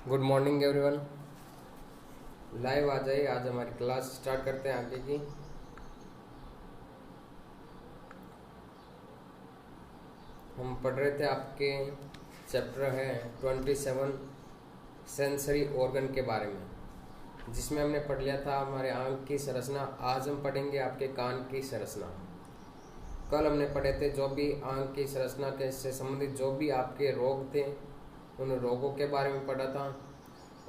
Good morning everyone. Live आ जाइए। आज हमारी क्लास स्टार्ट करते हैं आगे की। हम पढ़ रहे थे, आपके चैप्टर है 27 सेंसरी ऑर्गन के बारे में, जिसमें हमने पढ़ लिया था हमारे आंख की संरचना। आज हम पढ़ेंगे आपके कान की संरचना। कल हमने पढ़े थे जो भी आंख की संरचना के से संबंधित जो भी आपके रोग थे, उन रोगों के बारे में पढ़ा था।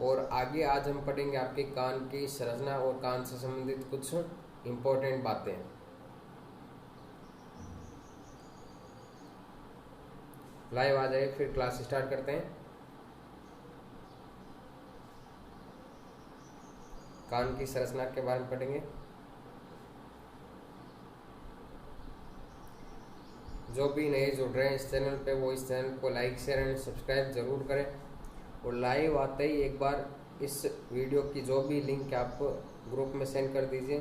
और आगे आज हम पढ़ेंगे आपके कान की संरचना और कान से संबंधित कुछ इम्पोर्टेंट बातें। लाइव आ जाइए, फिर क्लास स्टार्ट करते हैं। कान की संरचना के बारे में पढ़ेंगे। जो भी नए जुड़ रहे हैं इस चैनल पे, वो इस चैनल को लाइक शेयर एंड सब्सक्राइब जरूर करें। और लाइव आते ही एक बार इस वीडियो की जो भी लिंक आप ग्रुप में सेंड कर दीजिए।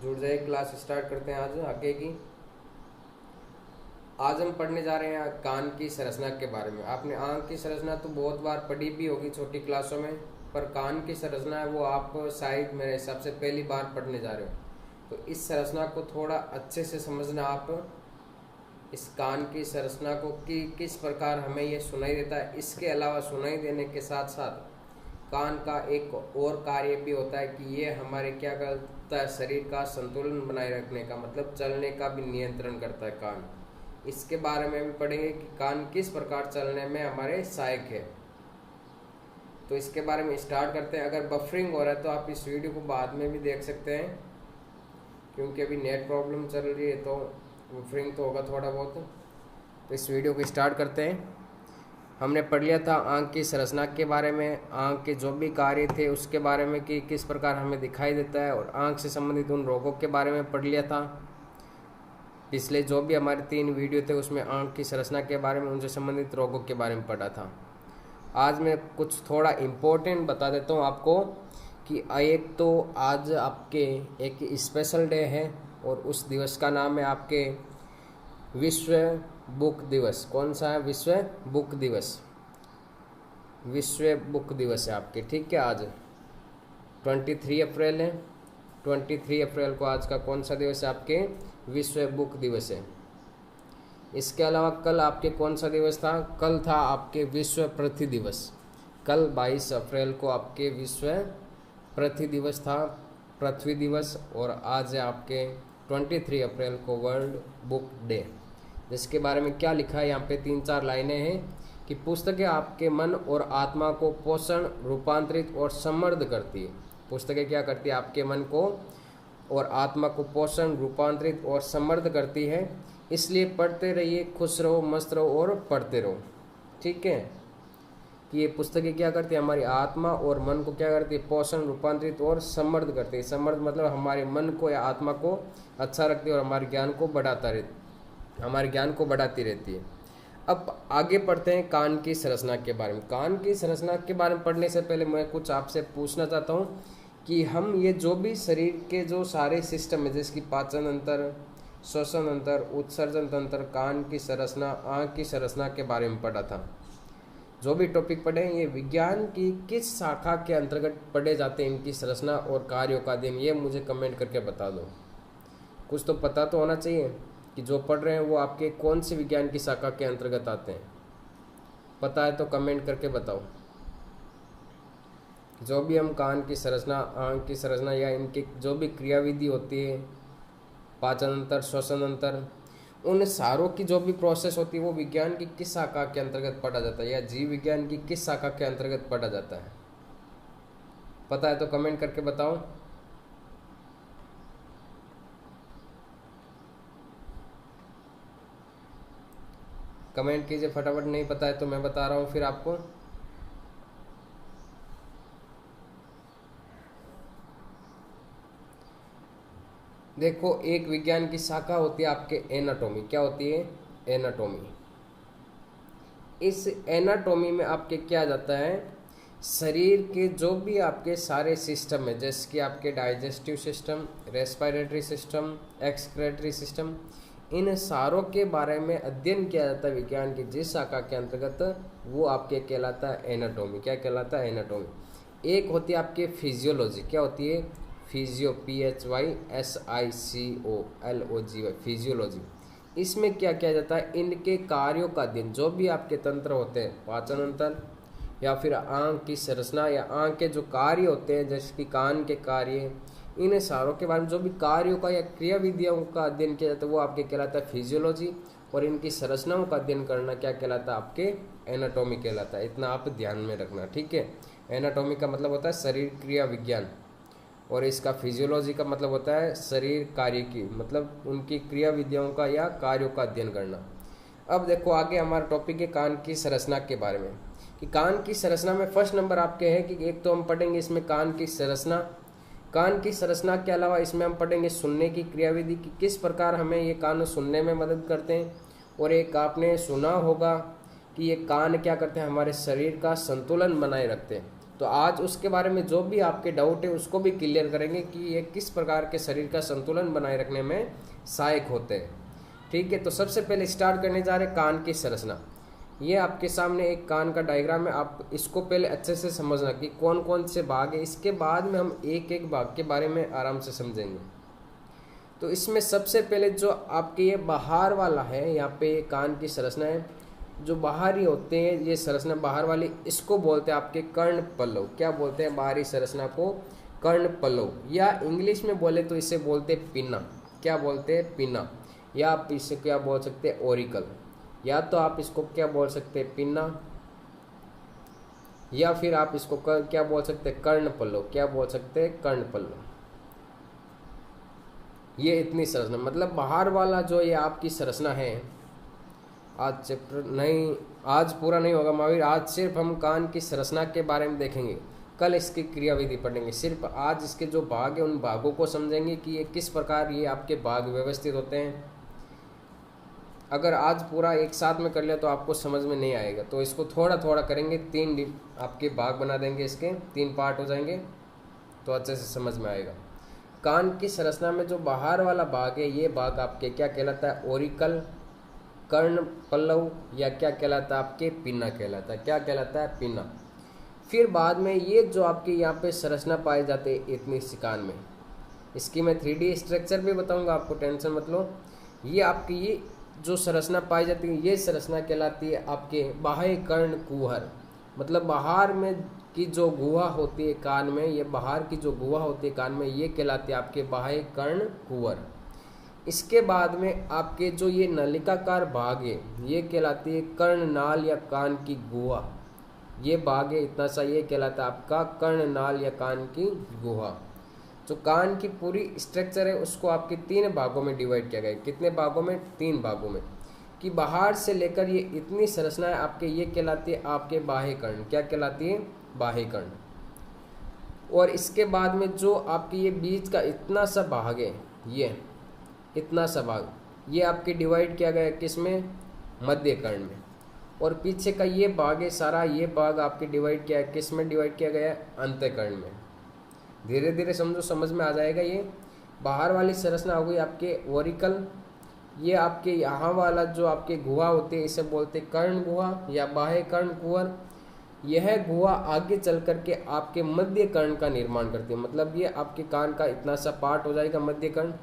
जुड़ जाइए, क्लास स्टार्ट करते हैं आज आगे की। आज हम पढ़ने जा रहे हैं कान की संरचना के बारे में। आपने आंख की संरचना तो बहुत बार पढ़ी भी होगी छोटी क्लासों में, पर कान की संरचना है वो आप शायद मेरे हिसाब से पहली बार पढ़ने जा रहे हो। तो इस संरचना को थोड़ा अच्छे से समझना आप। इस कान की संरचना को कि किस प्रकार हमें ये सुनाई देता है। इसके अलावा सुनाई देने के साथ साथ कान का एक और कार्य भी होता है कि ये हमारे क्या करता है, शरीर का संतुलन बनाए रखने का, मतलब चलने का भी नियंत्रण करता है कान। इसके बारे में भी पढ़ेंगे कि कान किस प्रकार चलने में हमारे सहायक है। तो इसके बारे में स्टार्ट करते हैं। अगर बफरिंग हो रहा है तो आप इस वीडियो को बाद में भी देख सकते हैं, क्योंकि अभी नेट प्रॉब्लम चल रही है तो बफरिंग तो होगा थोड़ा बहुत। तो इस वीडियो को स्टार्ट करते हैं। हमने पढ़ लिया था आंख की संरचना के बारे में, आंख के जो भी कार्य थे उसके बारे में कि किस प्रकार हमें दिखाई देता है, और आंख से संबंधित उन रोगों के बारे में पढ़ लिया था। पिछले जो भी हमारे 3 वीडियो थे उसमें आंख की संरचना के बारे में, उनसे संबंधित रोगों के बारे में पढ़ा था। आज मैं कुछ थोड़ा इम्पोर्टेंट बता देता हूँ आपको कि एक तो आज आपके एक स्पेशल डे है, और उस दिवस का नाम है आपके विश्व बुक दिवस। कौन सा है? विश्व बुक दिवस। विश्व बुक दिवस है आपके, ठीक है। आज 23 अप्रैल है। 23 अप्रैल को आज का कौन सा दिवस है? आपके विश्व बुक दिवस है। इसके अलावा कल आपके कौन सा दिवस था? कल था आपके विश्व पृथ्वी दिवस। कल 22 अप्रैल को आपके विश्व पृथ्वी दिवस था, पृथ्वी दिवस। और आज है आपके 23 अप्रैल को वर्ल्ड बुक डे। जिसके बारे में क्या लिखा है यहाँ पे 3-4 लाइनें हैं कि पुस्तकें आपके मन और आत्मा को पोषण, रूपांतरित और समृद्ध करती है। पुस्तकें क्या करती है? आपके मन को और आत्मा को पोषण, रूपांतरित और समृद्ध करती है। इसलिए पढ़ते रहिए, खुश रहो, मस्त रहो और पढ़ते रहो, ठीक है। कि ये पुस्तकें क्या करती है? हमारी आत्मा और मन को क्या करती है? पोषण, रूपांतरित और समृद्ध करती है। समृद्ध मतलब हमारे मन को या आत्मा को अच्छा रखती है और हमारे ज्ञान को बढ़ाती रहती है। अब आगे पढ़ते हैं कान की संरचना के बारे में। कान की संरचना के बारे में पढ़ने से पहले मैं कुछ आपसे पूछना चाहता हूँ कि हम ये जो भी शरीर के जो सारे सिस्टम है, जैसे कि पाचन तंत्र, श्वसन तंत्र, उत्सर्जन तंत्र, कान की संरचना, आँख की संरचना के बारे में पढ़ा था। जो भी टॉपिक पढ़े ये विज्ञान की किस शाखा के अंतर्गत पढ़े जाते हैं, इनकी संरचना और कार्यों का अध्ययन, ये मुझे कमेंट करके बता दो। कुछ तो पता तो होना चाहिए कि जो पढ़ रहे हैं वो आपके कौन सी विज्ञान की शाखा के अंतर्गत आते हैं। पता है तो कमेंट करके बताओ। जो भी हम कान की संरचना, आँख की संरचना या इनकी जो भी क्रियाविधि होती है, पाचन तंत्र, श्वसन तंत्र, उन सारों की जो भी प्रोसेस होती है वो विज्ञान की किस शाखा के अंतर्गत पढ़ा जाता है, या जीव विज्ञान की किस शाखा के अंतर्गत पढ़ा जाता है? पता है तो कमेंट करके बताओ। कमेंट कीजिए फटाफट। नहीं पता है तो मैं बता रहा हूँ फिर आपको। देखो, एक विज्ञान की शाखा होती है आपके एनाटॉमी। क्या होती है? एनाटॉमी। इस एनाटॉमी में आपके क्या जाता है? शरीर के जो भी आपके सारे सिस्टम है, जैसे कि आपके digestive system, respiratory system, excretory system, इन सारों के बारे में अध्ययन किया जाता है विज्ञान की जिस शाखा के अंतर्गत, वो आपके कहलाता है एनाटॉमी। क्या कहलाता है? एनाटॉमी। एक होती है आपके फिजियोलॉजी। क्या होती है? Physio, PHYSICOLOGY, physiology. इसमें क्या किया जाता है? इनके कार्यों का अध्ययन, जो भी आपके तंत्र होते हैं, पाचन तंत्र या फिर आंख की संरचना या आंख के जो कार्य होते हैं, जैसे कि कान के कार्य, इन सारों के बारे में जो भी कार्यों का या क्रिया विधियों का अध्ययन किया जाता है वो आपके कहलाता है फिजियोलॉजी। और इनकी संरचनाओं का अध्ययन करना क्या कहलाता है? आपके एनाटॉमी कहलाता है। इतना आप ध्यान में रखना, ठीक है। एनाटॉमी का मतलब होता है शरीर क्रिया विज्ञान, और इसका फिजियोलॉजी का मतलब होता है शरीर कार्य की, मतलब उनकी क्रिया विधियों का या कार्यों का अध्ययन करना। अब देखो आगे हमारा टॉपिक है कान की संरचना के बारे में, कि कान की संरचना में फर्स्ट नंबर आपके है कि एक तो हम पढ़ेंगे इसमें कान की संरचना। कान की संरचना के अलावा इसमें हम पढ़ेंगे सुनने की क्रियाविधि, कि किस प्रकार हमें ये कान सुनने में मदद करते हैं। और एक आपने सुना होगा कि ये कान क्या करते हैं? हमारे शरीर का संतुलन बनाए रखते हैं। तो आज उसके बारे में जो भी आपके डाउट है उसको भी क्लियर करेंगे कि ये किस प्रकार के शरीर का संतुलन बनाए रखने में सहायक होते हैं, ठीक है। तो सबसे पहले स्टार्ट करने जा रहे हैं कान की संरचना। ये आपके सामने एक कान का डायग्राम है, आप इसको पहले अच्छे से समझना कि कौन कौन से भाग है। इसके बाद में हम एक एक भाग के बारे में आराम से समझेंगे। तो इसमें सबसे पहले जो आपके ये बाहर वाला है, यहाँ पे कान की संरचना है, जो बाहरी होते हैं ये संरचना बाहर वाली, इसको बोलते हैं आपके कर्ण पल्लव। क्या बोलते हैं? बाहरी संरचना को कर्ण पल्लव, या इंग्लिश में बोले तो इसे बोलते हैं पिना। क्या बोलते हैं? पिना। या आप इसे क्या बोल सकते हैं? ओरिकल। या तो आप इसको क्या बोल सकते हैं? पिना, या फिर आप इसको क्या बोल सकते हैं? कर्ण पल्लव। क्या बोल सकते हैं? कर्ण पल्लव। ये इतनी संरचना, मतलब बाहर वाला जो ये आपकी संरचना है। आज चैप्टर नहीं, आज पूरा नहीं होगा महावीर, आज सिर्फ हम कान की संरचना के बारे में देखेंगे, कल इसकी क्रियाविधि पढ़ेंगे। सिर्फ आज इसके जो भाग है उन भागों को समझेंगे कि ये किस प्रकार ये आपके भाग व्यवस्थित होते हैं। अगर आज पूरा एक साथ में कर लिया तो आपको समझ में नहीं आएगा, तो इसको थोड़ा थोड़ा करेंगे। 3 आपके भाग बना देंगे, इसके 3 पार्ट हो जाएंगे तो अच्छे से समझ में आएगा। कान की संरचना में जो बाहर वाला भाग है, ये भाग आपके क्या कहलाता है? ओरिकल, कर्ण पल्लव, या क्या कहलाता है? आपके पिना कहलाता है। क्या कहलाता है? पिना। फिर बाद में ये जो आपके यहाँ पे संरचना पाए जाते हैं इतनी सी कान में, इसकी मैं 3D स्ट्रक्चर भी बताऊंगा, आपको टेंशन मत लो। ये आपकी ये जो संरचना पाई जाती है, ये संरचना कहलाती है आपके बाह्य कर्ण कुहर। मतलब बाहर में की जो गुहा होती है कान में, ये बाहर की जो गुहा होती है कान में, ये कहलाती है आपके बाह्य कर्ण कुहर। इसके बाद में आपके जो ये नलिकाकार भाग है, ये कहलाती है कर्णनाल या कान की गुहा। ये भाग है इतना सा, ये कहलाता है आपका कर्णनाल या कान की गुहा। जो कान की पूरी स्ट्रक्चर है उसको आपके 3 भागों में डिवाइड किया गया है। कितने भागों में? 3 भागों में। कि बाहर से लेकर ये इतनी संरचना है आपके, ये कहलाती है आपके बाह्य कर्ण। क्या कहलाती है? बाह्य कर्ण। और इसके बाद में जो आपकी ये बीच का इतना सा भाग है, ये इतना सा भाग, ये आपके डिवाइड किया गया है किसमें? मध्य कर्ण में। और पीछे का ये भाग है सारा, ये भाग आपके डिवाइड किया है किसमें? डिवाइड किया गया है अंतःकर्ण में। धीरे धीरे समझो, समझ में आ जाएगा। ये बाहर वाली संरचना हो गई आपके ओरिकल। ये आपके यहाँ वाला जो आपके गुहा होते हैं, इसे बोलते हैं कर्ण गुहा या बाह्य कर्ण कुहर। यह गुहा आगे चल करके आपके मध्य कर्ण का निर्माण करती है। मतलब ये आपके कान का इतना सा पार्ट हो जाएगा मध्य कर्ण।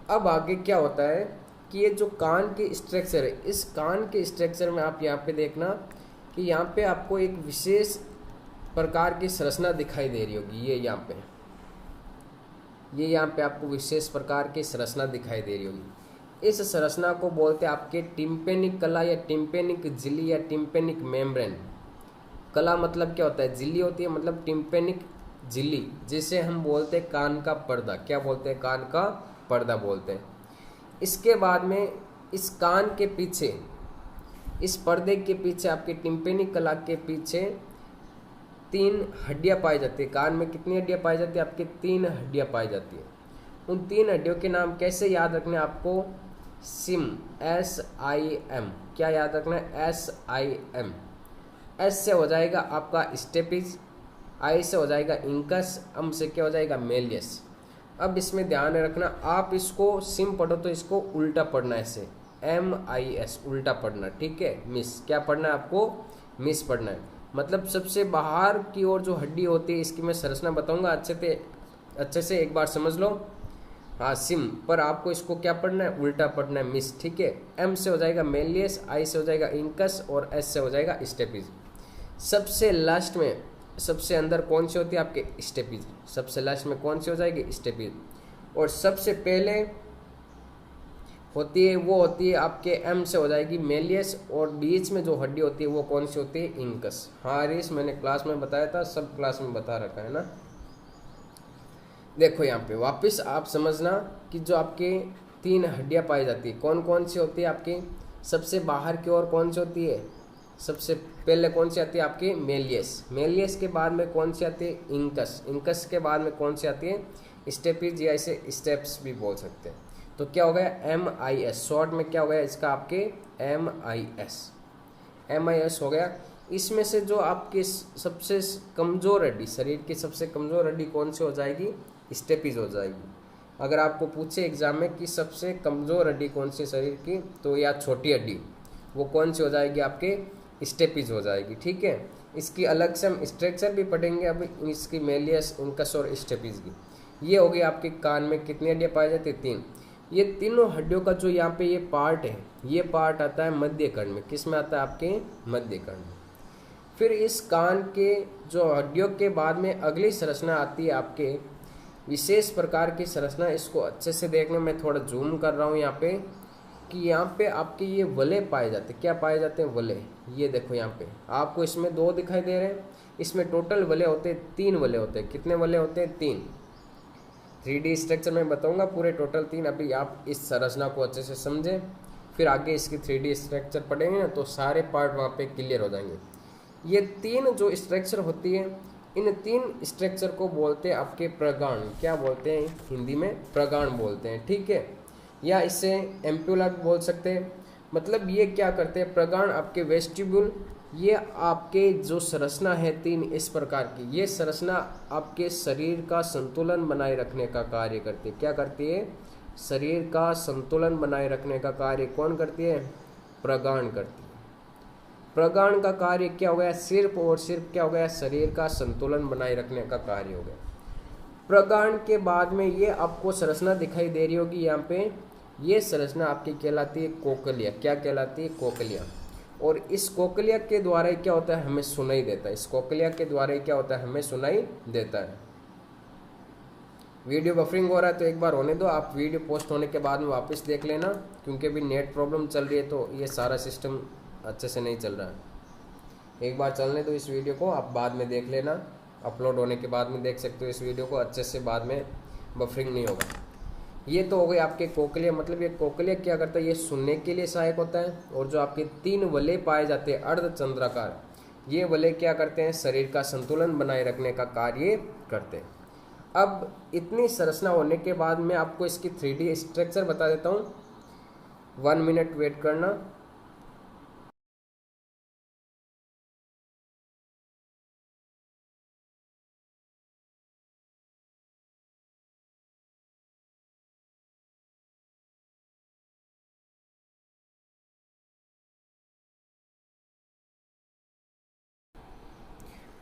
अब आगे क्या होता है कि ये जो कान की स्ट्रक्चर है, इस कान के स्ट्रक्चर में आप यहाँ पे देखना कि यहाँ पे आपको एक विशेष प्रकार की संरचना दिखाई दे रही होगी। ये यहाँ पे आपको विशेष प्रकार की संरचना दिखाई दे रही होगी। इस संरचना को बोलते हैं आपके टिम्पेनिक कला या टिम्पेनिक झिल्ली या टिम्पेनिक मेम्ब्रेन। कला मतलब क्या होता है? झिल्ली होती है, मतलब टिम्पेनिक झिल्ली, जिसे हम बोलते हैं कान का पर्दा। क्या बोलते हैं? कान का पर्दा बोलते हैं। इसके बाद में इस कान के पीछे, इस पर्दे के पीछे, आपके टिम्पेनिक कला के पीछे 3 हड्डियां पाई जाती है। कान में कितनी हड्डियां पाई जाती है? आपके 3 हड्डियां पाई जाती है। उन 3 हड्डियों के नाम कैसे याद रखने आपको? SIM, SIM। क्या याद रखना है? SIM। एस से हो जाएगा आपका स्टेपिज, आई से हो जाएगा इंकस, अम से क्या हो जाएगा मेलियस। अब इसमें ध्यान रखना, आप इसको सिम पढ़ो तो इसको उल्टा पढ़ना है, ऐसे MIS उल्टा पढ़ना, ठीक है। मिस क्या पढ़ना है आपको, मिस पढ़ना है। मतलब सबसे बाहर की ओर जो हड्डी होती है, इसकी मैं संरचना बताऊंगा अच्छे से एक बार समझ लो। हाँ सिम, पर आपको इसको क्या पढ़ना है, उल्टा पढ़ना है, मिस, ठीक है। M से हो जाएगा मेलियस, I से हो जाएगा इंकस और S से हो जाएगा स्टेपिज। सबसे लास्ट में सबसे अंदर कौन सी होती है आपके स्टेपिज, सबसे लास्ट में कौन सी हो जाएगी स्टेपिज, और सबसे पहले होती है वो होती है आपके M से हो जाएगी मेलियस, और बीच में जो हड्डी होती है वो कौन सी होती है इंकस। हाँ रिस मैंने क्लास में बताया था, सब क्लास में बता रखा है ना। देखो यहाँ पे वापस आप समझना कि जो आपके 3 हड्डियाँ पाई जाती है कौन कौन सी होती है आपकी, सबसे बाहर की ओर कौन सी होती है, सबसे पहले कौन सी आती है आपकी मेलियस, मेलियस के बाद में कौन सी आती है इंकस, इंकस के बाद में कौन सी आती है स्टेपिज, या इसे स्टेप्स भी बोल सकते हैं। तो क्या हो गया MIS, शॉर्ट में क्या हो गया इसका आपके MIS हो गया। इसमें से जो आपकी सबसे कमज़ोर हड्डी, शरीर की सबसे कमज़ोर हड्डी कौन सी हो जाएगी, स्टेपिज हो जाएगी। अगर आपको पूछे एग्जाम में कि सबसे कमज़ोर हड्डी कौन सी शरीर की, तो या छोटी हड्डी वो कौन सी हो जाएगी आपके स्टेपिज हो जाएगी, ठीक है। इसकी अलग से हम स्ट्रक्चर भी पढ़ेंगे अब, इसकी मेलियस, इंकस और स्टेपिज की। ये हो गई आपके कान में कितनी हड्डियाँ पाई जाती है, 3। ये तीनों हड्डियों का जो यहाँ पे ये पार्ट है, ये पार्ट आता है मध्य कर्ण में। किस में आता है आपके मध्य कर्ण में। फिर इस कान के जो हड्डियों के बाद में अगली संरचना आती है आपके विशेष प्रकार की संरचना। इसको अच्छे से देखने में थोड़ा जूम कर रहा हूँ यहाँ पे, कि यहाँ पे आपके ये वलय पाए जाते हैं। क्या पाए जाते हैं, वलय। ये देखो यहाँ पे आपको इसमें 2 दिखाई दे रहे हैं, इसमें टोटल वलय होते हैं 3 वलय होते हैं। कितने वलय होते हैं, 3। 3D स्ट्रक्चर में बताऊंगा पूरे टोटल 3। अभी आप इस संरचना को अच्छे से समझें, फिर आगे इसकी 3D स्ट्रक्चर पढ़ेंगे ना तो सारे पार्ट वहाँ पे क्लियर हो जाएंगे। ये 3 जो स्ट्रक्चर होती है, इन 3 स्ट्रक्चर को बोलते हैं आपके प्रगाण। क्या बोलते हैं हिंदी में, प्रगाण बोलते हैं, ठीक है। या इसे एम्प्यूला भी बोल सकते हैं। मतलब ये क्या करते हैं प्रगाण, आपके वेस्टिब्यूल, ये आपके जो संरचना है 3 इस प्रकार की, ये संरचना आपके शरीर का संतुलन बनाए रखने का कार्य करती है। क्या करती है, शरीर का संतुलन बनाए रखने का कार्य कौन करती है, प्रगाण करती है। प्रगाण का कार्य क्या हो गया, सिर्फ और सिर्फ क्या हो गया, शरीर का संतुलन बनाए रखने का कार्य हो गया। प्रगाण के बाद में ये आपको संरचना दिखाई दे रही होगी यहाँ पे, ये संरचना आपकी कहलाती है कोकलिया। क्या कहलाती है, कोकलिया। और इस कोकलिया के द्वारा क्या होता है, हमें सुनाई देता है। इस कोकलिया के द्वारा क्या होता है, हमें सुनाई देता है। वीडियो बफरिंग हो रहा है तो एक बार होने दो, आप वीडियो पोस्ट होने के बाद में वापस देख लेना, क्योंकि अभी नेट प्रॉब्लम चल रही है तो ये सारा सिस्टम अच्छे से नहीं चल रहा है। एक बार चलने दो इस वीडियो को, आप बाद में देख लेना, अपलोड होने के बाद में देख सकते हो इस वीडियो को अच्छे से, बाद में बफरिंग नहीं होगा। ये तो हो गए आपके कोकलिया। मतलब ये कोकलिया क्या करता है, ये सुनने के लिए सहायक होता है। और जो आपके 3 वलय पाए जाते हैं अर्धचंद्राकार, ये वलय क्या करते हैं, शरीर का संतुलन बनाए रखने का कार्य करते हैं। अब इतनी संरचना होने के बाद मैं आपको इसकी 3D स्ट्रक्चर बता देता हूँ। 1 मिनट वेट करना।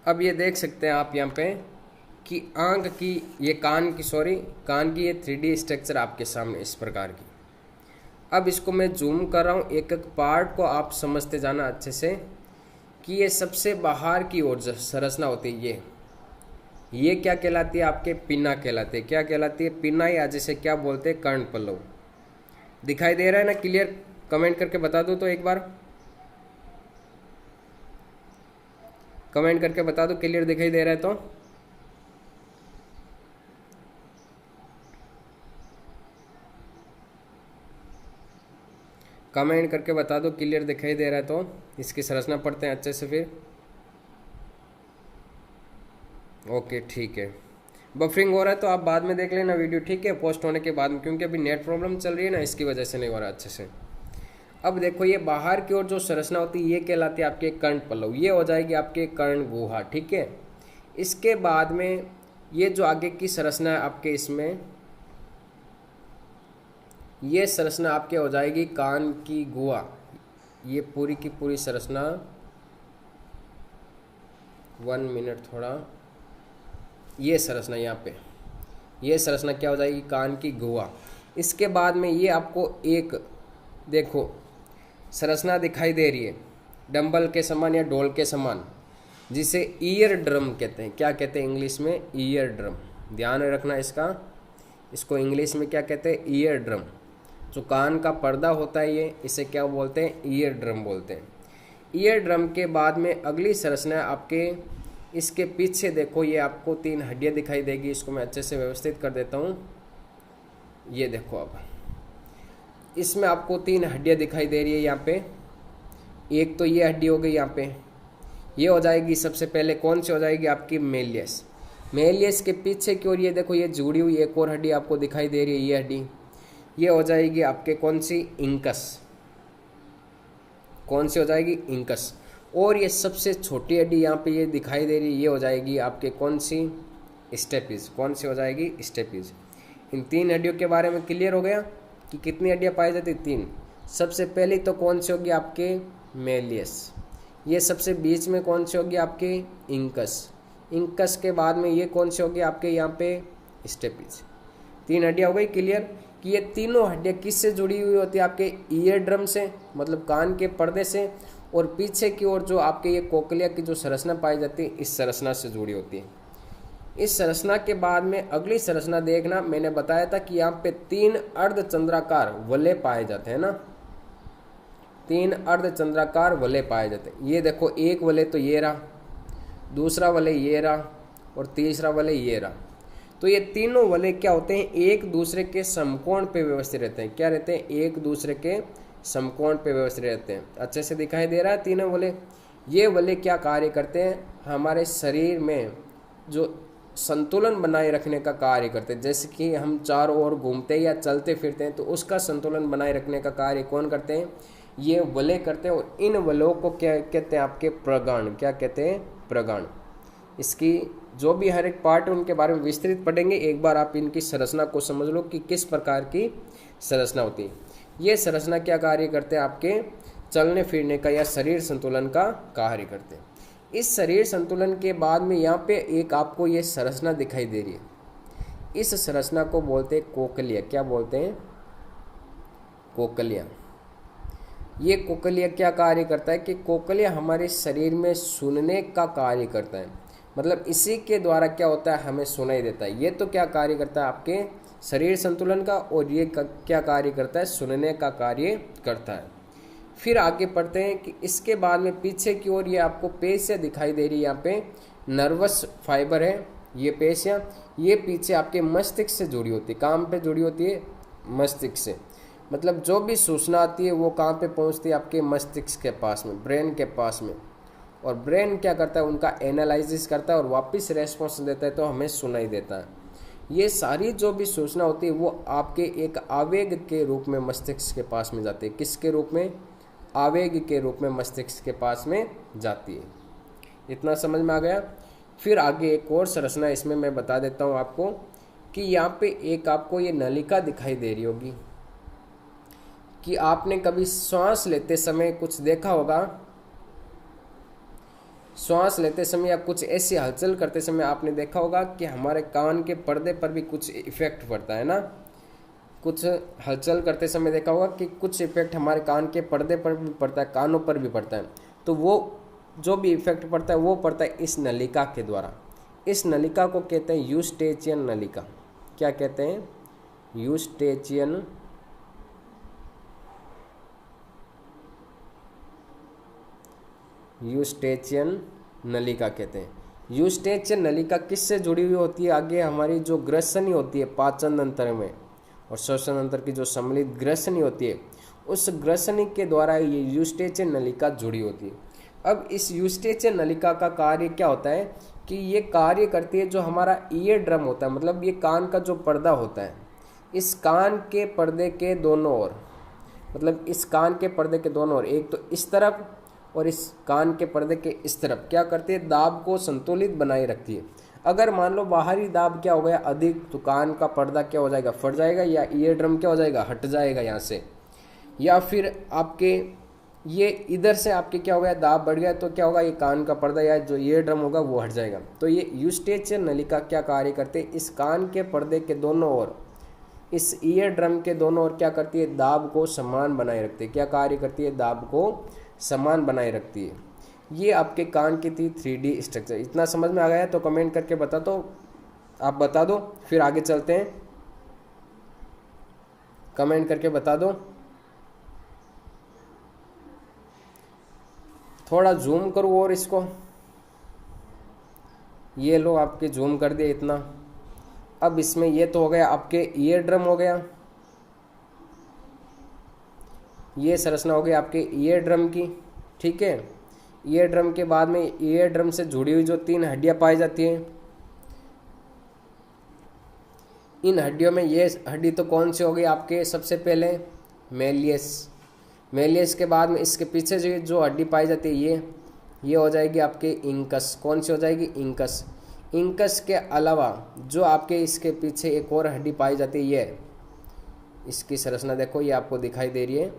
अब ये देख सकते हैं आप यहाँ पे कि आंख की, ये कान की ये 3D स्ट्रक्चर आपके सामने इस प्रकार की। अब इसको मैं जूम कर रहा हूँ, एक एक पार्ट को आप समझते जाना अच्छे से, कि ये सबसे बाहर की ओर जो संरचना होती है, ये क्या कहलाती है, आपके पिन्ना कहलाते हैं। क्या कहलाती है, पिन्ना, या जैसे क्या बोलते हैं कर्ण पल्लव। दिखाई दे रहा है ना क्लियर, कमेंट करके बता दो तो एक बार, कमेंट करके बता दो क्लियर दिखाई दे रहा है तो। कमेंट करके बता दो क्लियर दिखाई दे रहा है तो। इसकी संरचना पढ़ते हैं अच्छे से फिर। ओके ठीक है, बफरिंग हो रहा है तो आप बाद में देख लेना वीडियो, ठीक है, पोस्ट होने के बाद में, क्योंकि अभी नेट प्रॉब्लम चल रही है ना, इसकी वजह से नहीं हो रहा अच्छे से। अब देखो ये बाहर की ओर जो संरचना होती है ये कहलाती है आपके कर्ण पल्लव। ये हो जाएगी आपके कर्ण गुहा, ठीक है। इसके बाद में ये जो आगे की संरचना है आपके, इसमें ये संरचना आपके हो जाएगी कान की गुहा। ये पूरी की पूरी संरचना, 1 मिनट थोड़ा, ये संरचना यहाँ पे, ये संरचना क्या हो जाएगी, कान की गुहा। इसके बाद में ये आपको एक देखो संरचना दिखाई दे रही है डंबल के समान या डोल के समान, जिसे ईयर ड्रम कहते हैं। क्या कहते हैं इंग्लिश में, ईयर ड्रम। ध्यान रखना इसको इंग्लिश में क्या कहते हैं, ईयर ड्रम। जो कान का पर्दा होता है ये, इसे क्या बोलते हैं, ईयर ड्रम बोलते हैं। ईयर ड्रम के बाद में अगली संरचना आपके, इसके पीछे देखो ये आपको 3 हड्डियां दिखाई देगी। इसको मैं अच्छे से व्यवस्थित कर देता हूँ। ये देखो अब इसमें आपको 3 हड्डियां दिखाई दे रही है यहाँ पे। एक तो ये हड्डी हो गई यहाँ पे, ये हो जाएगी सबसे पहले, कौन सी हो जाएगी आपकी, मेलियस। मेलियस के पीछे की ओर ये देखो ये जुड़ी हुई एक और हड्डी आपको दिखाई दे रही है, ये हड्डी, ये हो जाएगी आपके कौन सी, इंकस। कौन सी हो जाएगी, इंकस। और ये सबसे छोटी हड्डी यहाँ पे ये दिखाई दे रही है, ये हो जाएगी आपके कौन सी, स्टेपिस। कौन सी हो जाएगी, स्टेपिस। इन 3 हड्डियों के बारे में क्लियर हो गया कि कितनी हड्डियाँ पाई जाती, 3। सबसे पहली तो कौन सी होगी आपके, मेलियस। ये सबसे बीच में कौन सी होगी आपके, इंकस। इंकस के बाद में ये कौन सी होगी आपके यहाँ पे, स्टेपिस। 3 हड्डियाँ हो गई क्लियर कि ये तीनों हड्डियाँ किससे जुड़ी हुई होती है, आपके ईयर ड्रम से, मतलब कान के पर्दे से, और पीछे की ओर जो आपके ये कोकलिया की जो संरचना पाई जाती है, इस संरचना से जुड़ी होती है। इस संरचना के बाद में अगली संरचना देखना, मैंने बताया था कि यहाँ पे 3 अर्धचंद्राकार वलय पाए जाते हैं ना, 3 अर्धचंद्राकार वलय पाए जाते हैं। ये देखो एक वलय तो ये रहा, दूसरा वलय ये रहा, और तीसरा वलय ये रहा। तो ये तीनों वलय क्या होते हैं, एक दूसरे के समकोण पे व्यवस्थित रहते हैं। क्या रहते हैं, एक दूसरे के समकोण पे व्यवस्थित रहते हैं। अच्छे से दिखाई दे रहा है तीनों वलय। ये वलय क्या कार्य करते हैं, हमारे शरीर में जो संतुलन बनाए रखने का कार्य करते हैं। जैसे कि हम चारों ओर घूमते हैं या चलते फिरते हैं, तो उसका संतुलन बनाए रखने का कार्य कौन करते हैं, ये वलय करते हैं। और इन वलयों को क्या कहते हैं, आपके प्रगाण। क्या कहते हैं, प्रगाण। इसकी जो भी हर एक पार्ट है उनके बारे में विस्तृत पढ़ेंगे। एक बार आप इनकी संरचना को समझ लो कि किस प्रकार की संरचना होती है। ये संरचना क्या कार्य करते हैं, आपके चलने फिरने का या शरीर संतुलन का कार्य करते हैं। इस शरीर संतुलन के बाद में यहाँ पे एक आपको ये संरचना दिखाई दे रही है। इस संरचना को बोलते हैं कोकलिया। क्या बोलते हैं, कोकलिया। ये कोकलिया क्या कार्य करता है कि कोकलिया हमारे शरीर में सुनने का कार्य करता है। मतलब इसी के द्वारा क्या होता है, हमें सुनाई देता है। ये तो क्या कार्य करता है, आपके शरीर संतुलन का, और ये क्या कार्य करता है, सुनने का कार्य करता है। फिर आगे पढ़ते हैं कि इसके बाद में पीछे की ओर ये आपको पेशियाँ दिखाई दे रही है। यहाँ पे नर्वस फाइबर है ये पेशियाँ, ये पीछे आपके मस्तिष्क से जुड़ी होती है। कहाँ पे जुड़ी होती है, मस्तिष्क से। मतलब जो भी सूचना आती है वो कहाँ पे पहुँचती है, आपके मस्तिष्क के पास में, ब्रेन के पास में। और ब्रेन क्या करता है, उनका एनालिसिस करता है और वापस रेस्पॉन्स देता है, तो हमें सुनाई देता है। ये सारी जो भी सूचना होती है वो आपके एक आवेग के रूप में मस्तिष्क के पास में जाती है। किसके रूप में, आवेग के रूप में मस्तिष्क के पास में जाती है। इतना समझ में आ गया। फिर आगे एक और संरचना इसमें मैं बता देता हूँ आपको कि यहाँ पे एक आपको ये नलिका दिखाई दे रही होगी कि आपने कभी श्वास लेते समय कुछ देखा होगा। श्वास लेते समय या कुछ ऐसी हलचल करते समय आपने देखा होगा कि हमारे कान के पर्दे पर भी कुछ इफेक्ट पड़ता है ना। कुछ हलचल करते समय देखा होगा कि कुछ इफेक्ट हमारे कान के पर्दे पर भी पड़ता है, कानों पर भी पड़ता है। तो वो जो भी इफेक्ट पड़ता है वो पड़ता है इस नलिका के द्वारा। इस नलिका को कहते हैं यूस्टेचियन नलिका। क्या कहते हैं, यूस्टेचियन यूस्टेचियन नलिका कहते हैं। यूस्टेचियन नलिका किससे जुड़ी हुई होती है, आगे हमारी जो ग्रसनी होती है पाचन तंत्र में और श्वसन तंत्र की जो सम्मिलित ग्रसनी होती है, उस ग्रसनी के द्वारा ये यूस्टेचियन नलिका जुड़ी होती है। अब इस यूस्टेचियन नलिका का कार्य क्या होता है कि ये कार्य करती है जो हमारा ईयर ड्रम होता है, मतलब ये कान का जो पर्दा होता है, इस कान के पर्दे के दोनों ओर, मतलब इस कान के पर्दे के दोनों ओर, एक तो इस तरफ और इस कान के पर्दे के इस तरफ क्या करती है, दाब को संतुलित बनाए रखती है। अगर मान लो बाहरी दाब क्या हो गया अधिक, तो कान का पर्दा क्या हो जाएगा, फट जाएगा, या ईयर ड्रम क्या हो जाएगा, हट जाएगा यहाँ से। या फिर आपके ये इधर से आपके क्या हो गया, दाब बढ़ गया, तो क्या होगा, ये कान का पर्दा या जो ईयर ड्रम होगा वो हट जाएगा। तो ये यूस्टेचियन नलिका क्या कार्य करते हैं, इस कान के पर्दे के दोनों ओर, इस ईयर ड्रम के दोनों ओर क्या करती है, दाब को समान बनाए रखती है। क्या कार्य करती है, दाब को समान बनाए रखती है। ये आपके कान की थी 3D स्ट्रक्चर। इतना समझ में आ गया तो कमेंट करके बता दो, आप बता दो, फिर आगे चलते हैं। कमेंट करके बता दो। थोड़ा जूम करूँ और इसको, ये लो आपके जूम कर दिया इतना। अब इसमें ये तो हो गया आपके ईयर ड्रम हो गया, ये संरचना हो गई आपके ईयर ड्रम की, ठीक है। ईयर ड्रम के बाद में ईयर ड्रम से जुड़ी हुई जो 3 हड्डियां पाई जाती हैं, इन हड्डियों में ये हड्डी तो कौन सी हो गई आपके, सबसे पहले मेलियस। मेलियस के बाद में इसके पीछे जो हड्डी पाई जाती है ये हो जाएगी आपके इंकस। कौन सी हो जाएगी, इंकस। इंकस के अलावा जो आपके इसके पीछे एक और हड्डी पाई जाती है, ये इसकी संरचना देखो, ये आपको दिखाई दे रही है।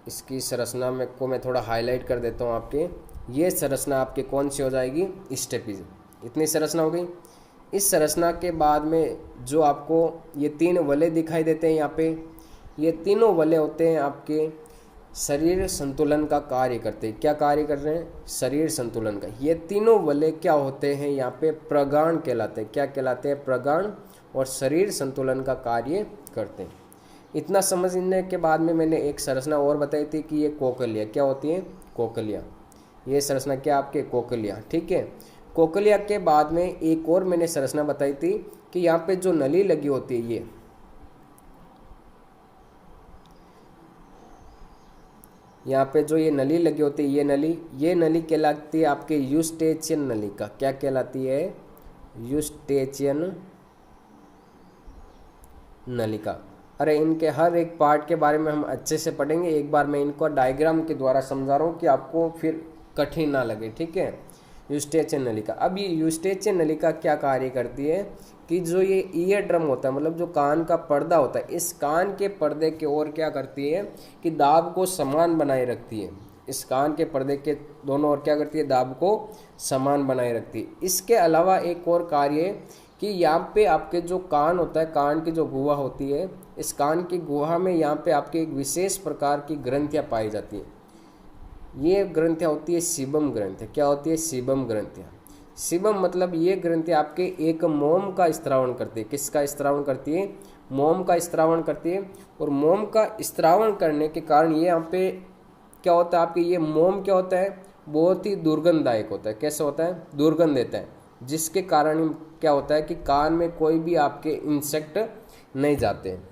इसकी संरचना में को मैं थोड़ा हाईलाइट कर देता हूँ आपके। ये संरचना आपके कौन सी हो जाएगी, स्टेपीज। इतनी संरचना हो गई। इस संरचना के बाद में जो आपको ये 3 वलय दिखाई देते हैं यहाँ पे, ये तीनों वलय होते हैं आपके शरीर संतुलन का कार्य करते हैं। क्या कार्य कर रहे हैं, शरीर संतुलन का। ये तीनों वलय क्या होते हैं यहाँ पे, प्रगाण कहलाते हैं। क्या कहलाते हैं, प्रगाण, और शरीर संतुलन का कार्य करते हैं। इतना समझने के बाद में मैंने एक संरचना और बताई थी कि ये कोकलिया क्या होती है, कोकलिया। ये संरचना क्या आपके, कोकलिया, ठीक है। कोकलिया के बाद में एक और मैंने संरचना बताई थी कि यहाँ पे जो नली लगी होती है, ये यहाँ पे जो ये नली लगी होती है, ये नली कहलाती है आपके यूस्टेचियन नलिका। क्या कहलाती है, यूस्टेचियन नलिका। अरे इनके हर एक पार्ट के बारे में हम अच्छे से पढ़ेंगे। एक बार मैं इनको डायग्राम के द्वारा समझा रहा हूँ कि आपको फिर कठिन ना लगे, ठीक है। यूस्टेचियन नलिका। अब ये यूस्टेचियन नलिका क्या कार्य करती है कि जो ये ईयर ड्रम होता है, मतलब जो कान का पर्दा होता है, इस कान के पर्दे के ओर क्या करती है कि दाब को समान बनाए रखती है। इस कान के पर्दे के दोनों ओर क्या करती है, दाब को समान बनाए रखती है। इसके अलावा एक और कार्य है कि यहाँ पे आपके जो कान होता है, कान की जो गुहा होती है, इस कान की गुहा में यहाँ पे आपके एक विशेष प्रकार की ग्रंथियाँ पाई जाती हैं। ये ग्रंथियाँ होती है सीबम ग्रंथियाँ। क्या होती है, सीबम ग्रंथियाँ। सीबम मतलब ये ग्रंथियाँ आपके एक मोम का स्त्रावण करती है। किसका स्त्रावण करती है, मोम का स्त्रावण करती है। और मोम का स्त्रावण करने के कारण ये यहाँ पे क्या होता है आपके, ये मोम क्या होता है, बहुत ही दुर्गंधदायक होता है। कैसे होता है, दुर्गंध देता है, जिसके कारण क्या होता है कि कान में कोई भी आपके इंसेक्ट नहीं जाते हैं।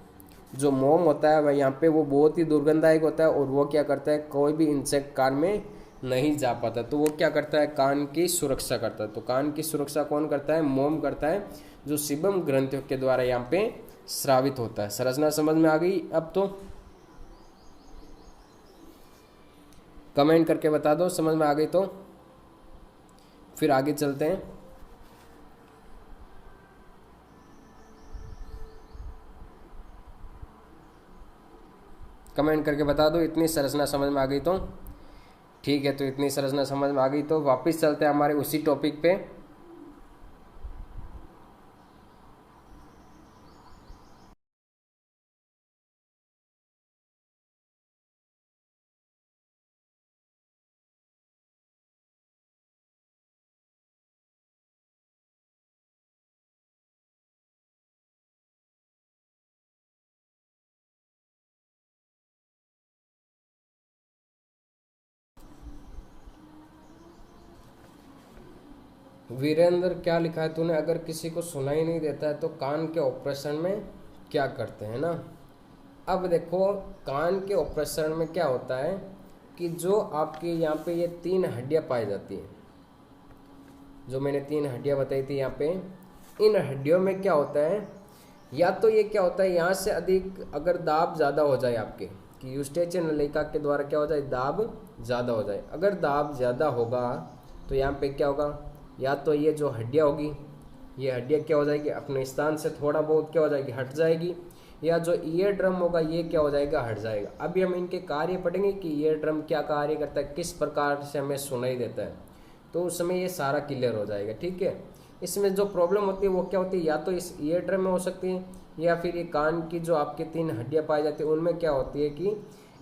जो मोम होता है वह यहाँ पे वो बहुत ही दुर्गंधदायक होता है, और वो क्या करता है, कोई भी इंसेक्ट कान में नहीं जा पाता। तो वो क्या करता है, कान की सुरक्षा करता है। तो कान की सुरक्षा कौन करता है, मोम करता है, जो सीबम ग्रंथियों के द्वारा यहाँ पे स्रावित होता है। संरचना समझ में आ गई। अब तो कमेंट करके बता दो समझ में आ गई तो फिर आगे चलते हैं। कमेंट करके बता दो इतनी संरचना समझ में आ गई तो ठीक है। तो इतनी संरचना समझ में आ गई तो वापस चलते हैं हमारे उसी टॉपिक पे। वीरेंद्र क्या लिखा है तूने, अगर किसी को सुनाई नहीं देता है तो कान के ऑपरेशन में क्या करते हैं ना। अब देखो कान के ऑपरेशन में क्या होता है कि जो आपके यहाँ पे ये 3 हड्डियाँ पाई जाती हैं, जो मैंने 3 हड्डियाँ बताई थी यहाँ पे, इन हड्डियों में क्या होता है, या तो ये क्या होता है यहाँ से अधिक अगर दाब ज़्यादा हो जाए आपके, कि यूस्टेचियन नलिका के द्वारा क्या हो जाए, दाब ज़्यादा हो जाए। अगर दाब ज़्यादा होगा तो यहाँ पे क्या होगा, या तो ये जो हड्डियाँ होगी, ये हड्डियाँ क्या हो जाएगी, अपने स्थान से थोड़ा बहुत क्या हो जाएगी, हट जाएगी, या जो ईयर ड्रम होगा ये क्या हो जाएगा, हट जाएगा। अभी हम इनके कार्य पढ़ेंगे कि ईयर ड्रम क्या कार्य करता है, किस प्रकार से हमें सुनाई देता है, तो उस समय ये सारा क्लियर हो जाएगा। ठीक है, इसमें जो प्रॉब्लम होती है वो क्या होती है, या तो इस ईयर ड्रम में हो सकती है, या फिर ये कान की जो आपके 3 हड्डियां पाई जाती है उनमें क्या होती है कि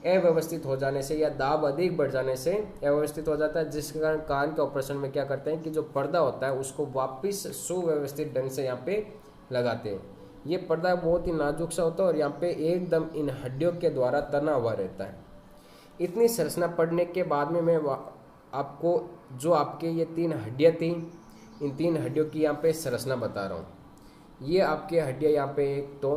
अव्यवस्थित हो जाने से या दाब अधिक बढ़ जाने से अव्यवस्थित हो जाता है, जिसके कारण कान के ऑपरेशन में क्या करते हैं कि जो पर्दा होता है उसको वापस सुव्यवस्थित ढंग से यहाँ पे लगाते हैं। ये पर्दा बहुत ही नाजुक सा होता है और यहाँ पे एकदम इन हड्डियों के द्वारा तना हुआ रहता है। इतनी संरचना पढ़ने के बाद में मैं आपको जो आपके ये 3 हड्डियाँ थी, इन 3 हड्डियों की यहाँ पे संरचना बता रहा हूँ। ये आपके हड्डियाँ यहाँ पे एक तो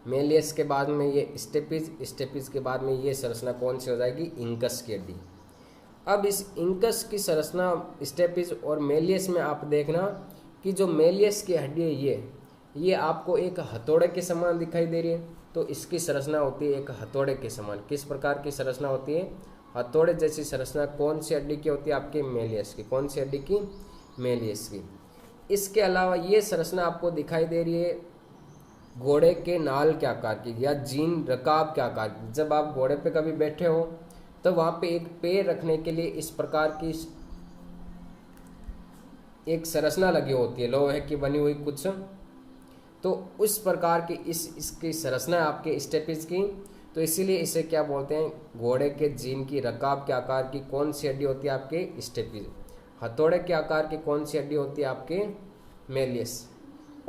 मेलियस के बाद में ये स्टेपिज के बाद में ये संरचना कौन सी हो जाएगी, इंकस की हड्डी। अब इस इंकस की संरचना स्टेपिज और मेलियस में आप देखना कि जो मेलियस की हड्डी है ये आपको एक हथौड़े के समान दिखाई दे रही है, तो इसकी संरचना होती है एक हथौड़े के समान। किस प्रकार की संरचना होती है, हथौड़े जैसी संरचना। कौन सी हड्डी की होती है, आपके मेलियस की। कौन सी हड्डी की, मेलियस की। इसके अलावा ये संरचना आपको दिखाई दे रही है घोड़े के नाल के आकार की या जीन रकाब के आकार की। जब आप घोड़े पे कभी बैठे हो तो वहाँ पे एक पैर रखने के लिए इस प्रकार की एक संरचना लगी होती है, लोहे की बनी हुई कुछ, तो उस प्रकार की इसकी संरचना है आपके स्टेपिज की। तो इसीलिए इसे क्या बोलते हैं, घोड़े के जीन की रकाब के आकार की कौन सी हड्डी होती है, आपके स्टेपिज। हथौड़े के आकार की कौन सी हड्डी होती है, आपके मेलियस।